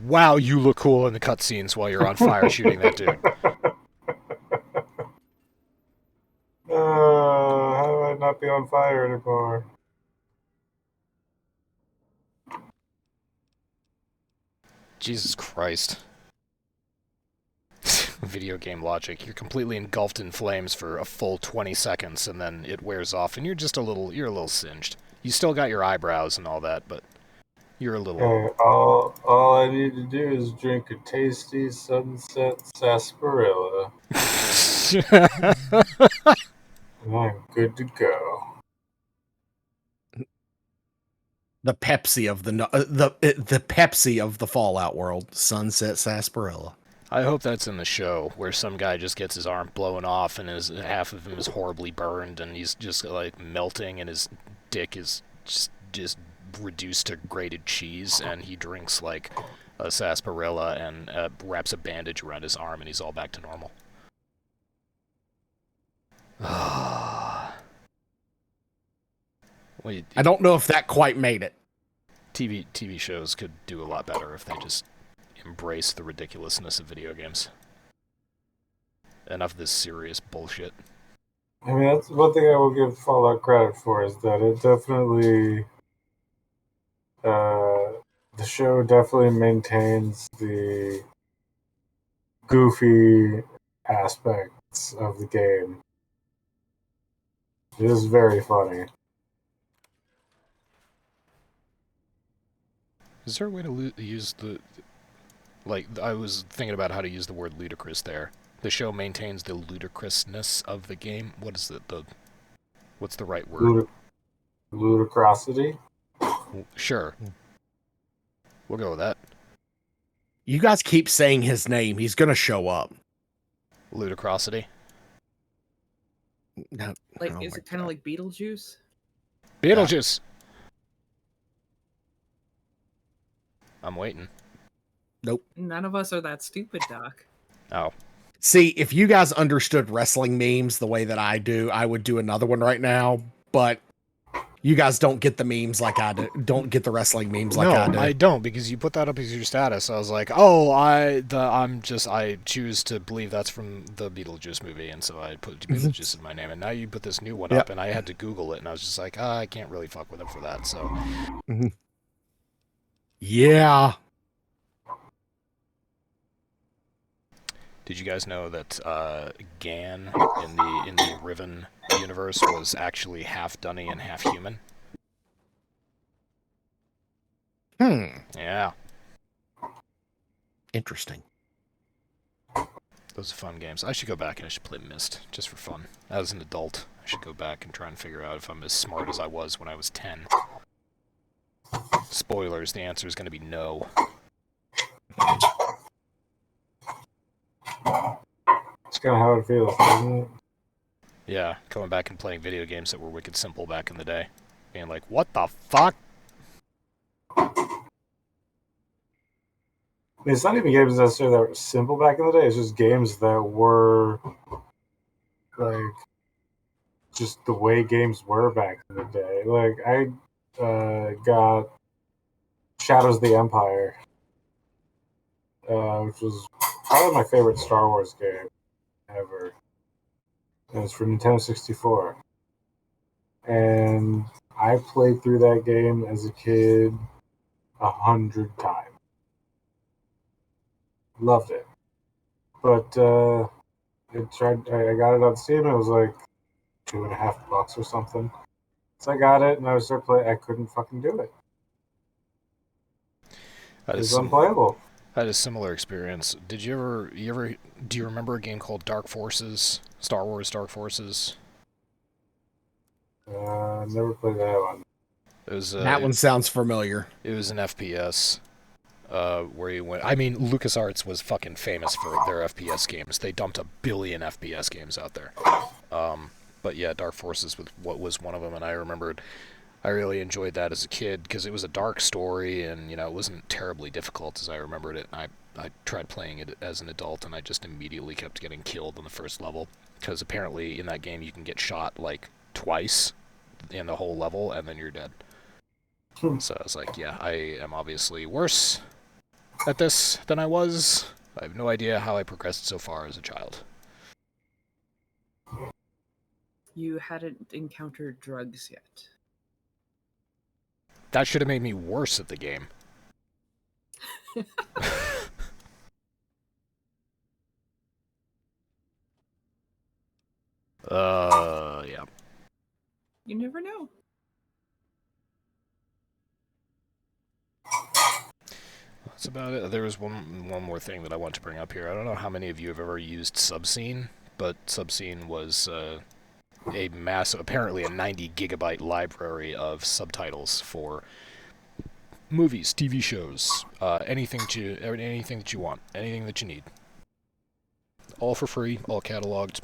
Wow, you look cool in the cutscenes while you're on fire shooting that dude. How do I not be on fire anymore? Jesus Christ. Video game logic. You're completely engulfed in flames for a full 20 seconds, and then it wears off, and you're a little singed. You still got your eyebrows and all that, but you're a little... Okay, all I need to do is drink a tasty sunset sarsaparilla, and I'm good to go. The Pepsi of the Pepsi of the Fallout world, Sunset Sarsaparilla. I hope that's in the show, where some guy just gets his arm blown off and half of him is horribly burned and he's just like melting and his dick is just reduced to grated cheese and he drinks like a sarsaparilla and wraps a bandage around his arm and he's all back to normal. Wait, I don't know if that quite made it. TV shows could do a lot better if they just embrace the ridiculousness of video games. Enough of this serious bullshit. I mean, that's one thing I will give Fallout credit for is that it definitely, the show definitely maintains the goofy aspects of the game. It is very funny. Is there a way to use the... Like, I was thinking about how to use the word ludicrous there. The show maintains the ludicrousness of the game. What is what's the right word? Ludicrosity? Sure. We'll go with that. You guys keep saying his name. He's gonna show up. Ludicrosity. No, Like, oh is my it kind of God. like Beetlejuice? Beetlejuice! I'm waiting. Nope. None of us are that stupid, Doc. Oh. See, if you guys understood wrestling memes the way that I do, I would do another one right now. But you guys don't get the memes like I do. Don't get the wrestling memes like I do. No, I don't, because you put that up as your status. I was like, oh, I choose to believe that's from the Beetlejuice movie, and so I put Beetlejuice in my name. And now you put this new one up, and I had to Google it, and I was just like, I can't really fuck with him for that. So. Yeah. Did you guys know that Gan in the Riven universe was actually half Dunny and half human? Yeah. Interesting. Those are fun games. I should go back and I should play Myst, just for fun. As an adult, I should go back and try and figure out if I'm as smart as I was when I was 10. Spoilers, the answer is going to be no. It's kind of how it feels, isn't it? Yeah, coming back and playing video games that were wicked simple back in the day. Being like, what the fuck? I mean, it's not even games necessarily that were simple back in the day. It's just games that were, like, just the way games were back in the day. Like, I got Shadows of the Empire, which was probably my favorite Star Wars game ever. It was for Nintendo 64. And I played through that game as a kid 100 times. Loved it. But I got it on Steam. It was like $2.50 or something. So I got it and I started playing. I couldn't fucking do it. It was unplayable. I had a similar experience. Did you ever do you remember a game called Dark Forces? Star Wars Dark Forces? Never played that one. It was That one sounds familiar. It was an FPS. Where you went. I mean, LucasArts was fucking famous for their FPS games. They dumped 1 billion FPS games out there. But yeah, Dark Forces was one of them, and I remembered I really enjoyed that as a kid because it was a dark story, and you know it wasn't terribly difficult as I remembered it. And I tried playing it as an adult, and I just immediately kept getting killed on the first level because apparently in that game you can get shot like twice in the whole level, and then you're dead. So I was like, yeah, I am obviously worse at this than I was. I have no idea how I progressed so far as a child. You hadn't encountered drugs yet. That should have made me worse at the game. Yeah. You never know. That's about it. There was one more thing that I want to bring up here. I don't know how many of you have ever used SUBSCENE, but SUBSCENE was a massive, apparently a 90 gigabyte library of subtitles for movies, TV shows, anything that you want, anything that you need. All for free, all cataloged.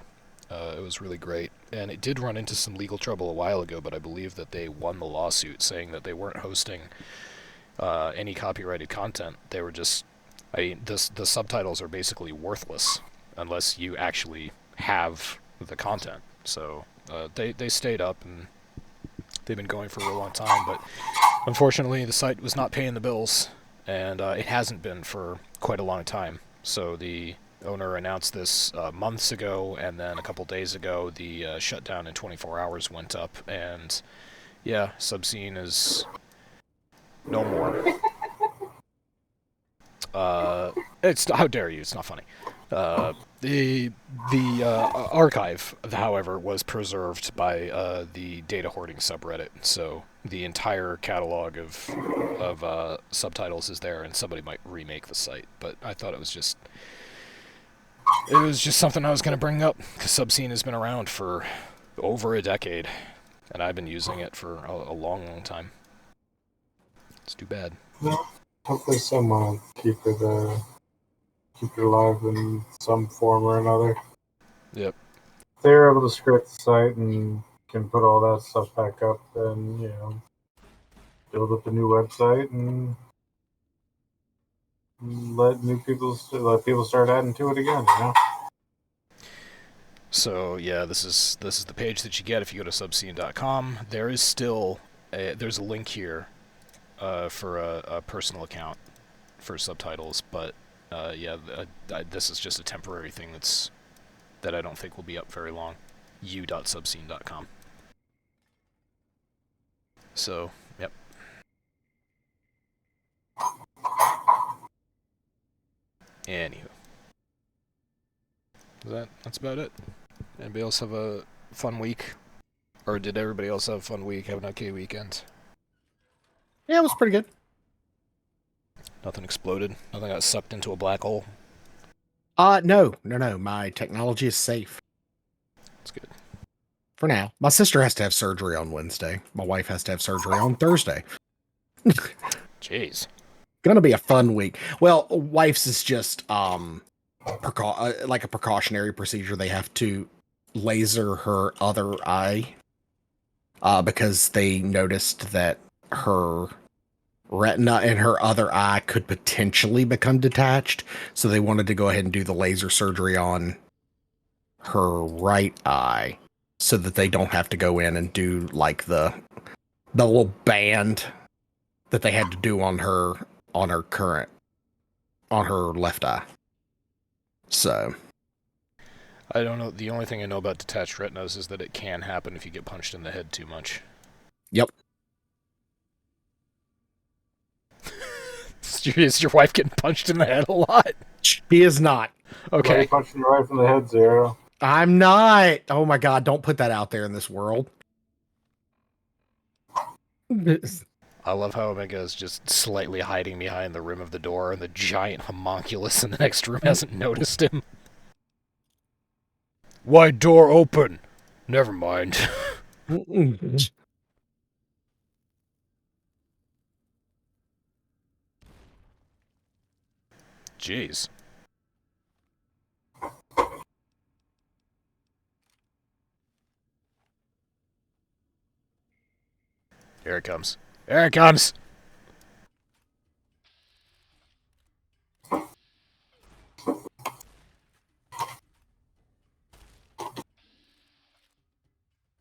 It was really great, and it did run into some legal trouble a while ago, but I believe that they won the lawsuit, saying that they weren't hosting any copyrighted content. They were just, the subtitles are basically worthless unless you actually have the content. So they stayed up, and they've been going for a long time, but unfortunately the site was not paying the bills, and it hasn't been for quite a long time. So the owner announced this months ago, and then a couple days ago the shutdown in 24 hours went up, and yeah, SUBSCENE is no more. It's, how dare you? It's not funny. The archive, however, was preserved by the data hoarding subreddit, so the entire catalog of subtitles is there, and somebody might remake the site. But I thought it was just something I was going to bring up, because SUBSCENE has been around for over a decade, and I've been using it for a long, long time. It's too bad. Well, hopefully someone will keep it alive in some form or another. Yep. If they're able to script the site and can put all that stuff back up, then, build up a new website and let people start adding to it again, So yeah, this is the page that you get if you go to subscene.com. There is still there's a link here for a personal account for subtitles, but yeah, this is just a temporary thing that I don't think will be up very long. u.subscene.com. So, yep. Anywho. That's about it. Anybody else have a fun week? Or did everybody else have a fun week? Have an okay weekend? Yeah, it was pretty good. Nothing exploded? Nothing got sucked into a black hole? No. My technology is safe. That's good. For now. My sister has to have surgery on Wednesday. My wife has to have surgery on Thursday. Jeez. Gonna be a fun week. Well, wife's is just like a precautionary procedure. They have to laser her other eye because they noticed that her retina in her other eye could potentially become detached. So they wanted to go ahead and do the laser surgery on her right eye so that they don't have to go in and do like the little band that they had to do on her left eye. So I don't know. The only thing I know about detached retinas is that it can happen if you get punched in the head too much. Yep. Is your wife getting punched in the head a lot? She is not. Okay. Punching right from the head, Zero. I'm not. Oh my god, don't put that out there in this world. I love how Omega is just slightly hiding behind the rim of the door, and the giant homunculus in the next room hasn't noticed him. Wide door open. Never mind. Jeez. Here it comes. Here it comes!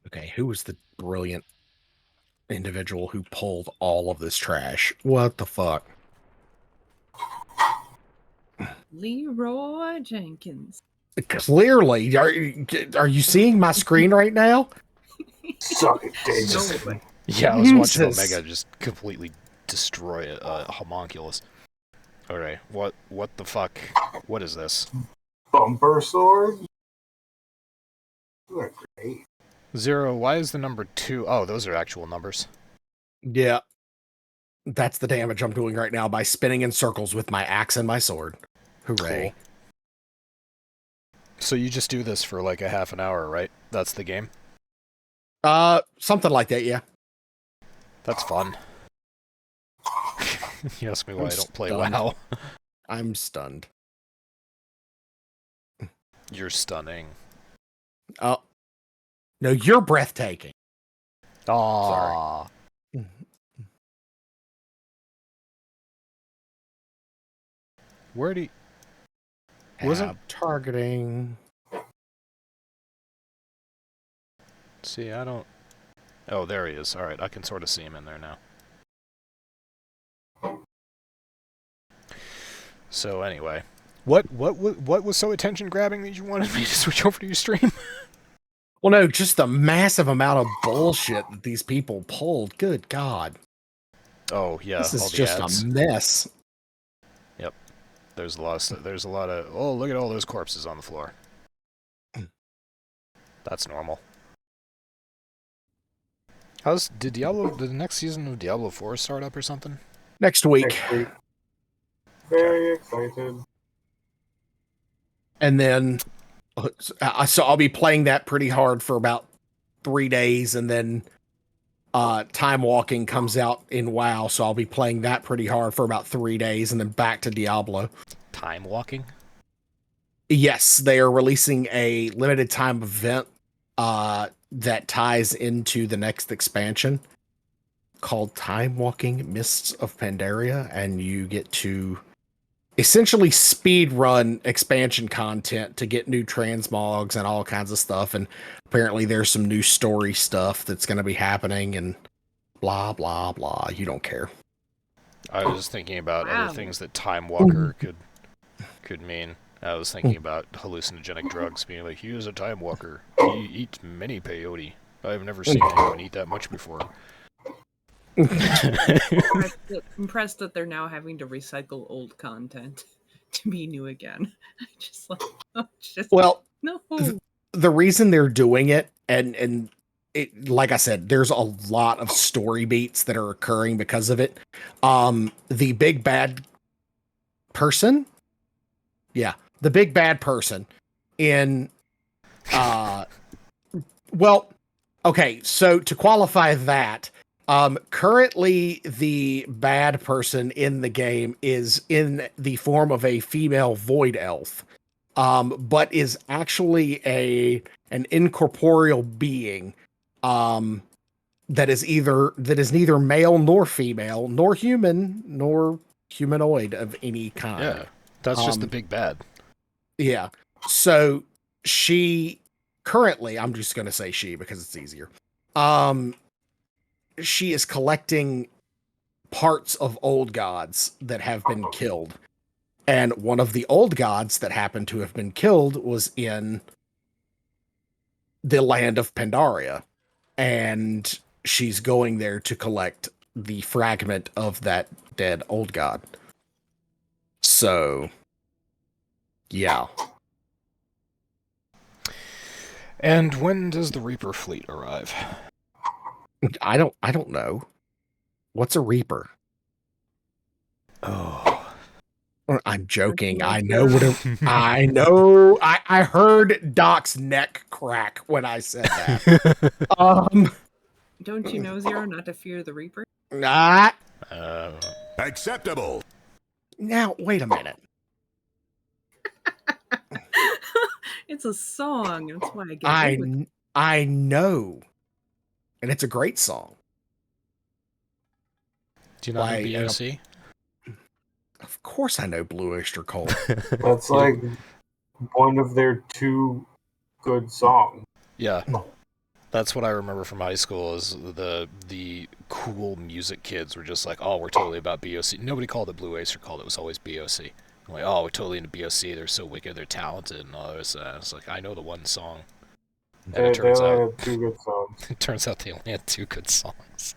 Okay, who was the brilliant individual who pulled all of this trash? What the fuck? Leroy Jenkins. Clearly, are you seeing my screen right now? Suck it, Davis. No, Yeah, I was watching Jesus. Omega just completely destroy a homunculus. Alright, what the fuck? What is this? Bumper sword? You are great. 0, why is the number 2? Oh, those are actual numbers. Yeah. That's the damage I'm doing right now by spinning in circles with my axe and my sword. Hooray. Cool. So you just do this for like a half an hour, right? That's the game? Something like that, yeah. That's fun. You ask me why I don't play stunned. WoW. I'm stunned. You're stunning. Oh. No, you're breathtaking. Aww. Where do you... Wasn't... targeting. See, I don't... Oh, there he is. Alright, I can sort of see him in there now. So anyway, what was so attention-grabbing that you wanted me to switch over to your stream? Well, no, just the massive amount of bullshit that these people pulled. Good God. Oh, yeah, This all is the just ads. a mess. Yep. There's a lot of... Oh, look at all those corpses on the floor. That's normal. Did the next season of Diablo 4 start up or something? Next week. Very excited. And then, so I'll be playing that pretty hard for about 3 days, and then Time Walking comes out in WoW, so I'll be playing that pretty hard for about 3 days, and then back to Diablo. Time walking? Yes, they are releasing a limited time event that ties into the next expansion called Time Walking Mists of Pandaria, and you get to essentially speed run expansion content to get new transmogs and all kinds of stuff. And apparently there's some new story stuff that's going to be happening and blah, blah, blah. You don't care. I was thinking about Wow. other things that Time Walker could mean. I was thinking about hallucinogenic drugs, being like, he is a Time Walker. He eats many peyote. I've never seen anyone eat that much before. Impressed that they're now having to recycle old content to be new again. Well, no. The reason they're doing it, and it, like I said, there's a lot of story beats that are occurring because of it. The big bad person, the big bad person in, well, okay, so to qualify that, currently the bad person in the game is in the form of a female void elf, but is actually an incorporeal being, that is neither male nor female, nor human, nor humanoid of any kind. Yeah, that's just the big bad. Yeah. So she currently, I'm just going to say she because it's easier. She is collecting parts of old gods that have been killed. And one of the old gods that happened to have been killed was in the land of Pandaria. And she's going there to collect the fragment of that dead old god. So, yeah. And when does the Reaper fleet arrive? I don't know. What's a Reaper? Oh. I'm joking. I know I know. I heard Doc's neck crack when I said that. Don't you know, Zero, not to fear the Reaper? Not. Acceptable. Now, wait a minute. It's a song. That's why I get I know. And it's a great song. Do you not know BOC? Of course I know Blue Oyster Cult. That's like one of their 2 good songs. Yeah. That's what I remember from high school is the cool music kids were just like, oh, we're totally about BOC. Nobody called it Blue Oyster Cult. It was always BOC. I'm like, oh, we're totally into BOC. They're so wicked. They're talented and all this. It's like, I know the one song. And it turns they only out had 2 good songs. It turns out they only had 2 good songs.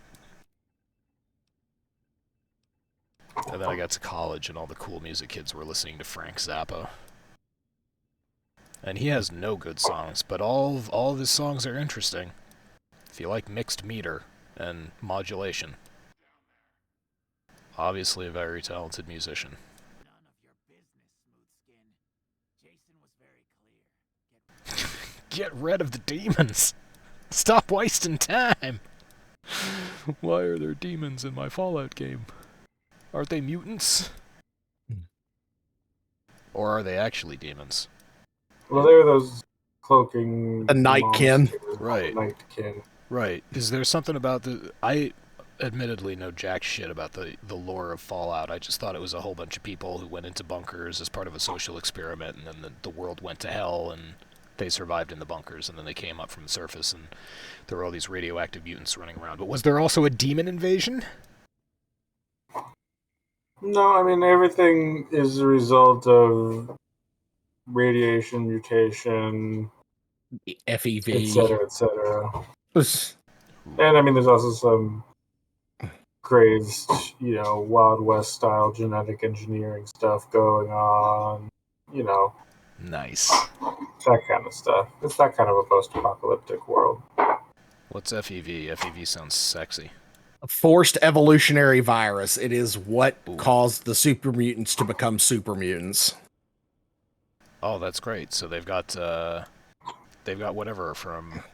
And then I got to college and all the cool music kids were listening to Frank Zappa. And he has no good songs, but all of his songs are interesting. If you like mixed meter and modulation. Obviously a very talented musician. None of your business, Smoothskin. Jason was very clear. Get rid of the demons! Stop wasting time! Why are there demons in my Fallout game? Aren't they mutants? Or are they actually demons? Well, there are those cloaking... The Nightkin. monsters, Right. Nightkin. Right. Is there something about the... I admittedly know jack shit about the lore of Fallout. I just thought it was a whole bunch of people who went into bunkers as part of a social experiment, and then the world went to hell, and they survived in the bunkers, and then they came up from the surface, and there were all these radioactive mutants running around. But was there also a demon invasion? No, I mean, everything is a result of radiation, mutation, FEV. etc., etc. And, I mean, there's also some crazed, Wild West style genetic engineering stuff going on, Nice. that kind of stuff. It's that kind of a post-apocalyptic world. What's FEV? FEV sounds sexy. A forced evolutionary virus. It is what Ooh. caused the super mutants to become super mutants. Oh, that's great. So they've got whatever from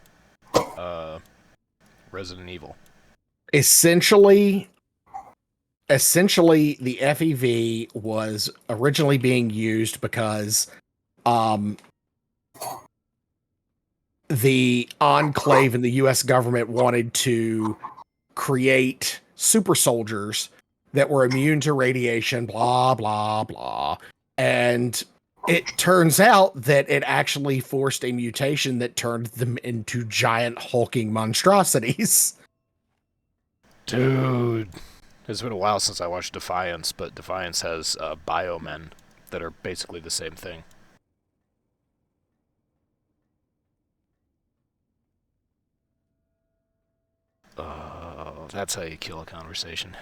Resident Evil. Essentially, the FEV was originally being used because the Enclave and the U.S. government wanted to create super soldiers that were immune to radiation, blah, blah, blah. And it turns out that it actually forced a mutation that turned them into giant hulking monstrosities. Dude, it's been a while since I watched Defiance, but Defiance has biomen that are basically the same thing. That's how you kill a conversation.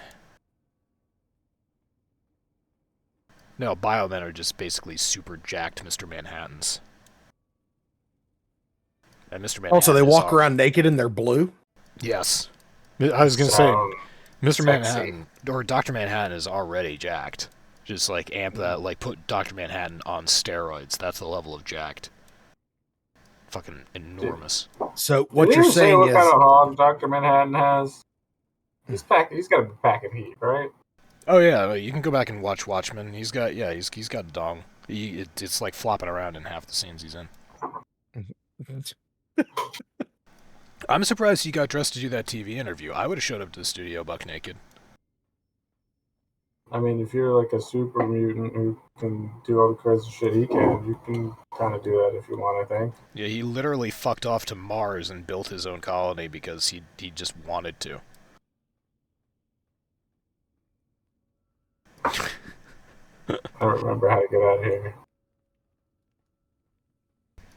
No, biomen are just basically super jacked Mr. Manhattans. And Mr. Manhattan Also, they is walk all- around naked and they're blue. Yes. I was going to say, Mr. Sexy. Manhattan, or Dr. Manhattan is already jacked. Just like amp that, like put Dr. Manhattan on steroids. That's the level of jacked. Fucking enormous. So what Did you're you say saying what is, kind of hog Dr. Manhattan has? He's got a pack of heat, right? Oh yeah, you can go back and watch Watchmen. He's got a dong. It's like flopping around in half the scenes he's in. I'm surprised he got dressed to do that TV interview. I would have showed up to the studio buck naked. I mean, if you're like a super mutant who can do all the crazy shit he can, you can kind of do that if you want, I think. Yeah, he literally fucked off to Mars and built his own colony because he just wanted to. I don't remember how to get out of here.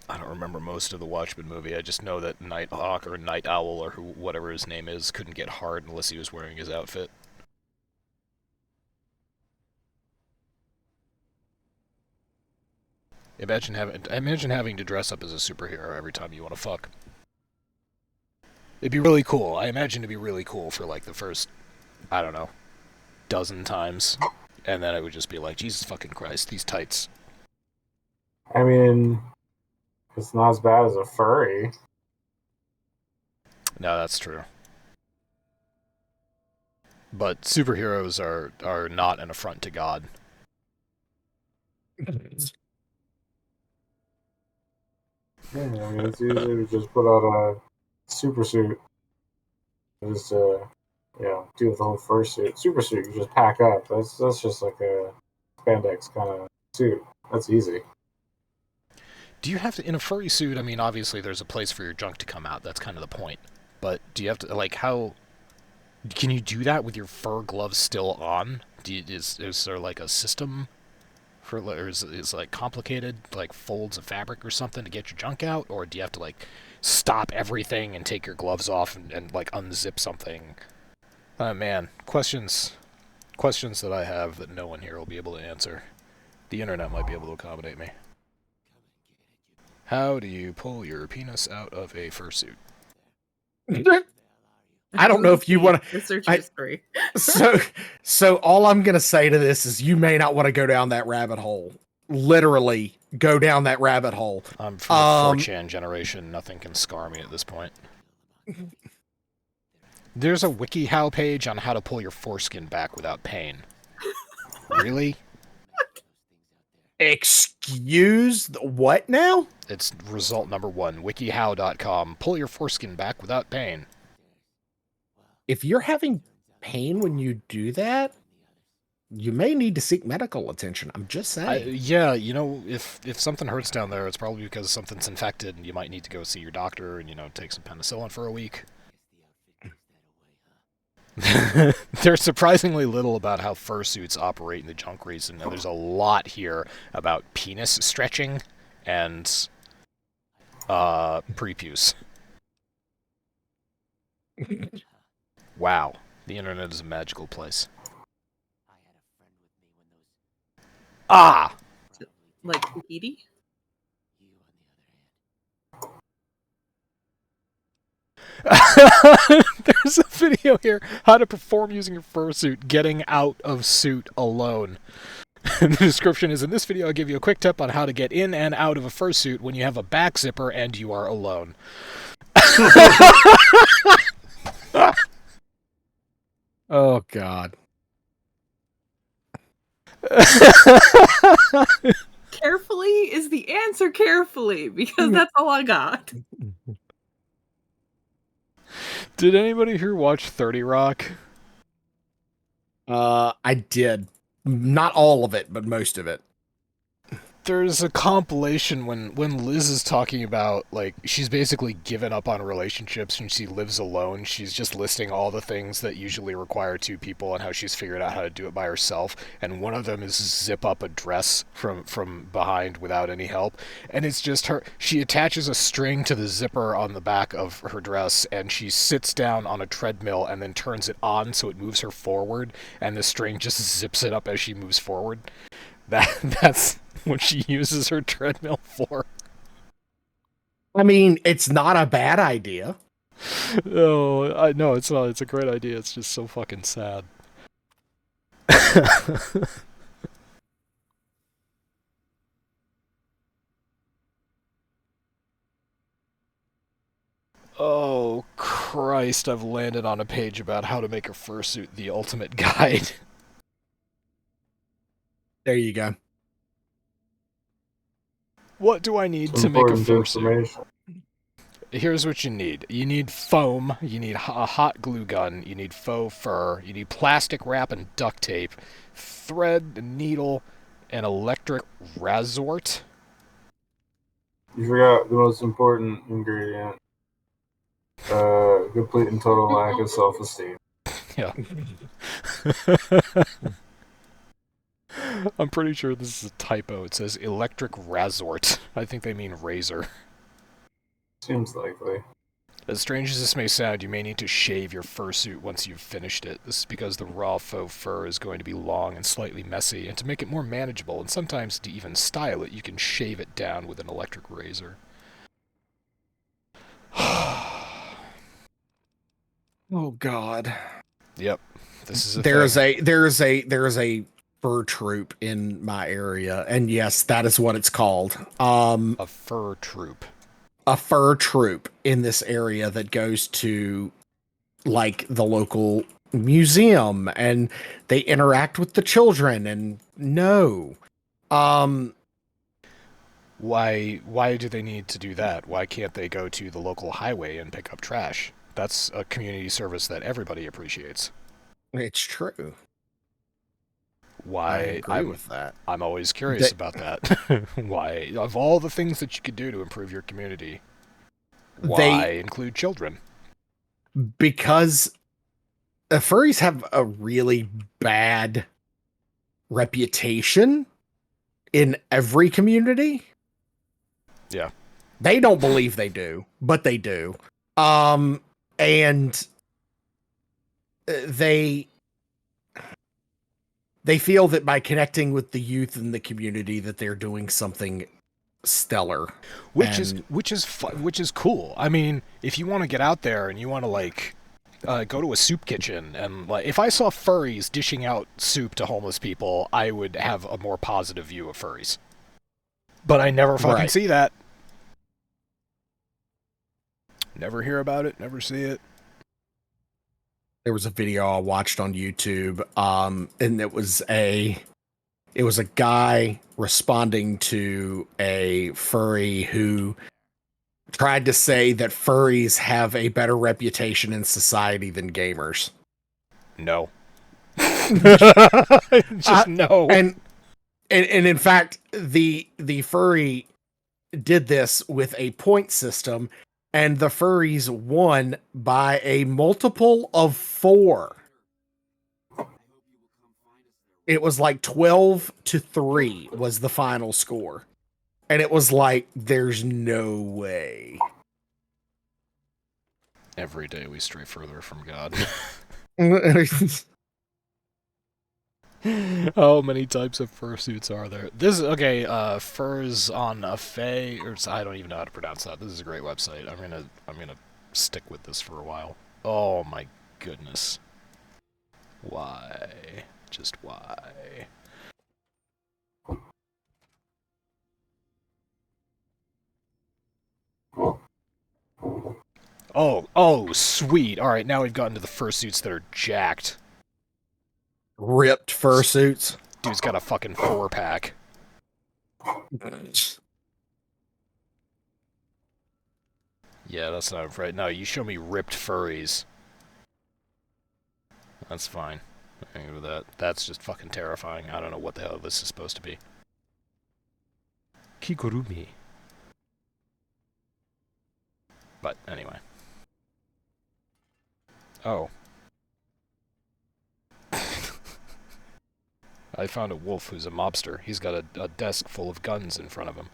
I don't remember most of the Watchmen movie. I just know that Nighthawk or Night Owl or whatever his name is couldn't get hard unless he was wearing his outfit. Imagine having to dress up as a superhero every time you want to fuck. It'd be really cool. I imagine it'd be really cool for like the first, I don't know, dozen times. And then it would just be like, Jesus fucking Christ, these tights. I mean, it's not as bad as a furry. No, that's true. But superheroes are not an affront to God. Yeah, I mean, it's easier to just put on a super suit. Just deal with the whole fursuit. Super suit, you just pack up. That's just like a spandex kind of suit. That's easy. Do you have to, in a furry suit, I mean, obviously there's a place for your junk to come out. That's kind of the point. But do you have to, like, how... Can you do that with your fur gloves still on? Is there, like, a system for, or is it, like, complicated, like, folds of fabric or something to get your junk out? Or do you have to, like, stop everything and take your gloves off and like, unzip something? Man, questions that I have that no one here will be able to answer. The internet might be able to accommodate me. How do you pull your penis out of a fursuit? I don't know if you want to. Research I- history. So all I'm gonna say to this is you may not want to go down that rabbit hole. Literally, go down that rabbit hole. I'm from the 4chan generation. Nothing can scar me at this point. There's a WikiHow page on how to pull your foreskin back without pain. Really? Excuse what now? It's result number 1, wikihow.com. Pull your foreskin back without pain. If you're having pain when you do that, you may need to seek medical attention. I'm just saying. Yeah, you know, if something hurts down there, it's probably because something's infected, and you might need to go see your doctor and, you know, take some penicillin for a week. There's surprisingly little about how fursuits operate in the junk reason, and there's a lot here about penis stretching and prepuce. Wow, the internet is a magical place. Ah! Like Edie? There's a video here, how to perform using your fursuit, getting out of suit alone. And the description is, in this video I'll give you a quick tip on how to get in and out of a fursuit when you have a back zipper and you are alone. Oh God. Carefully is the answer, carefully, because that's all I got. Did anybody here watch 30 Rock? I did. Not all of it, but most of it. There's a compilation when Liz is talking about, like, she's basically given up on relationships and she lives alone. She's just listing all the things that usually require two people and how she's figured out how to do it by herself. And one of them is zip up a dress from behind without any help. And it's just her. She attaches a string to the zipper on the back of her dress and she sits down on a treadmill and then turns it on so it moves her forward. And the string just zips it up as she moves forward. That's what she uses her treadmill for. I mean, it's not a bad idea. No, I know it's not. It's a great idea. It's just so fucking sad. Oh, Christ, I've landed on a page about how to make a fursuit the ultimate guide. There you go. What do I need It's to make a important fursuit? information. Here's what you need. You need foam, you need a hot glue gun, you need faux fur, you need plastic wrap and duct tape, thread, a needle, an electric razort. You forgot the most important ingredient. Complete and total lack of self-esteem. Yeah. I'm pretty sure this is a typo. It says electric razort. I think they mean razor. Seems likely. As strange as this may sound, you may need to shave your fursuit once you've finished it. This is because the raw faux fur is going to be long and slightly messy, and to make it more manageable, and sometimes to even style it, you can shave it down with an electric razor. Oh God. Yep. This is a There's thing. there's a fur troop in my area, and yes, that is what it's called. A fur troop. A fur troop in this area that goes to like the local museum and they interact with the children and no. Why do they need to do that? Why can't they go to the local highway and pick up trash? That's a community service that everybody appreciates. It's true. I Why agree with that. I'm always curious about that. Why, of all the things that you could do to improve your community, why include children? Because furries have a really bad reputation in every community. Yeah. They don't believe they do, but they do. And they feel that by connecting with the youth in the community that they're doing something stellar. Which is cool. I mean, if you want to get out there and you want to like go to a soup kitchen and like, if I saw furries dishing out soup to homeless people, I would have a more positive view of furries. But I never fucking see that. Never hear about it. Never see it. There was a video I watched on YouTube, and it was a guy responding to a furry who tried to say that furries have a better reputation in society than gamers. No. Just no. And in fact, the furry did this with a point system, and the furries won by a multiple of 4. It was like 12-3 was the final score. And it was like, there's no way. Every day we stray further from God. How many types of fursuits are there? This is okay. Furs on a Fae, or I don't even know how to pronounce that. This is a great website. I'm gonna stick with this for a while. Oh my goodness. Why? Just why? Oh, sweet. All right, now we've gotten to the fursuits that are jacked. Ripped fursuits. Dude's got a fucking 4-pack. Yeah, that's not right. No, you show me ripped furries. That's fine. I agree with that. That's just fucking terrifying. I don't know what the hell this is supposed to be. Kigurumi. But anyway. Oh. I found a wolf who's a mobster. He's got a desk full of guns in front of him.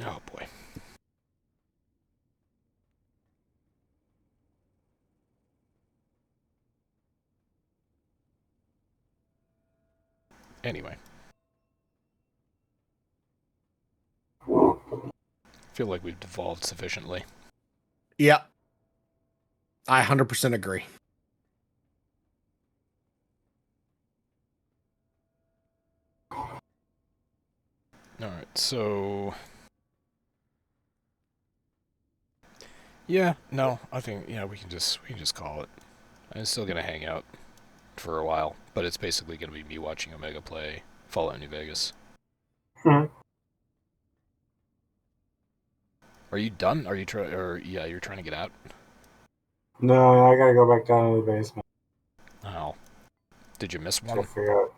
Oh boy. Anyway. I feel like we've devolved sufficiently. Yep. I 100% agree. Alright, so... Yeah, no, I think, yeah, we can just call it. I'm still gonna hang out for a while, but it's basically gonna be me watching Omega play Fallout New Vegas. Hmm. Are you done? Are you you're trying to get out? No, I gotta go back down to the basement. Oh. Did you miss To one? figure out.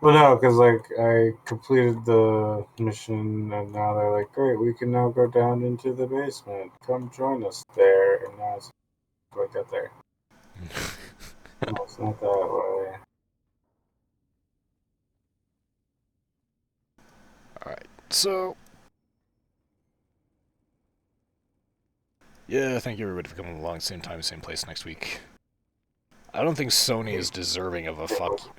Well, no, because like I completed the mission, and now they're like, "Great, we can now go down into the basement. Come join us there." And now it's how I get there. No, it's not that way. Alright, so... Yeah, thank you everybody for coming along. Same time, same place next week. I don't think Sony is deserving of a fuck you.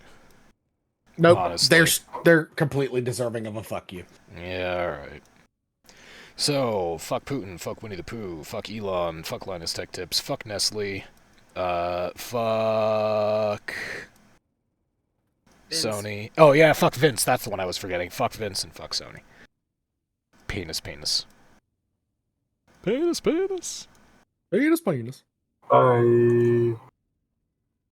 Nope. Honestly. They're completely deserving of a fuck you. Yeah, alright. So, fuck Putin, fuck Winnie the Pooh, fuck Elon, fuck Linus Tech Tips, fuck Nestle, fuck... Vince. Sony. Oh yeah, fuck Vince, that's the one I was forgetting. Fuck Vince and fuck Sony. Penis. Penis. Penis. Penis. Bye.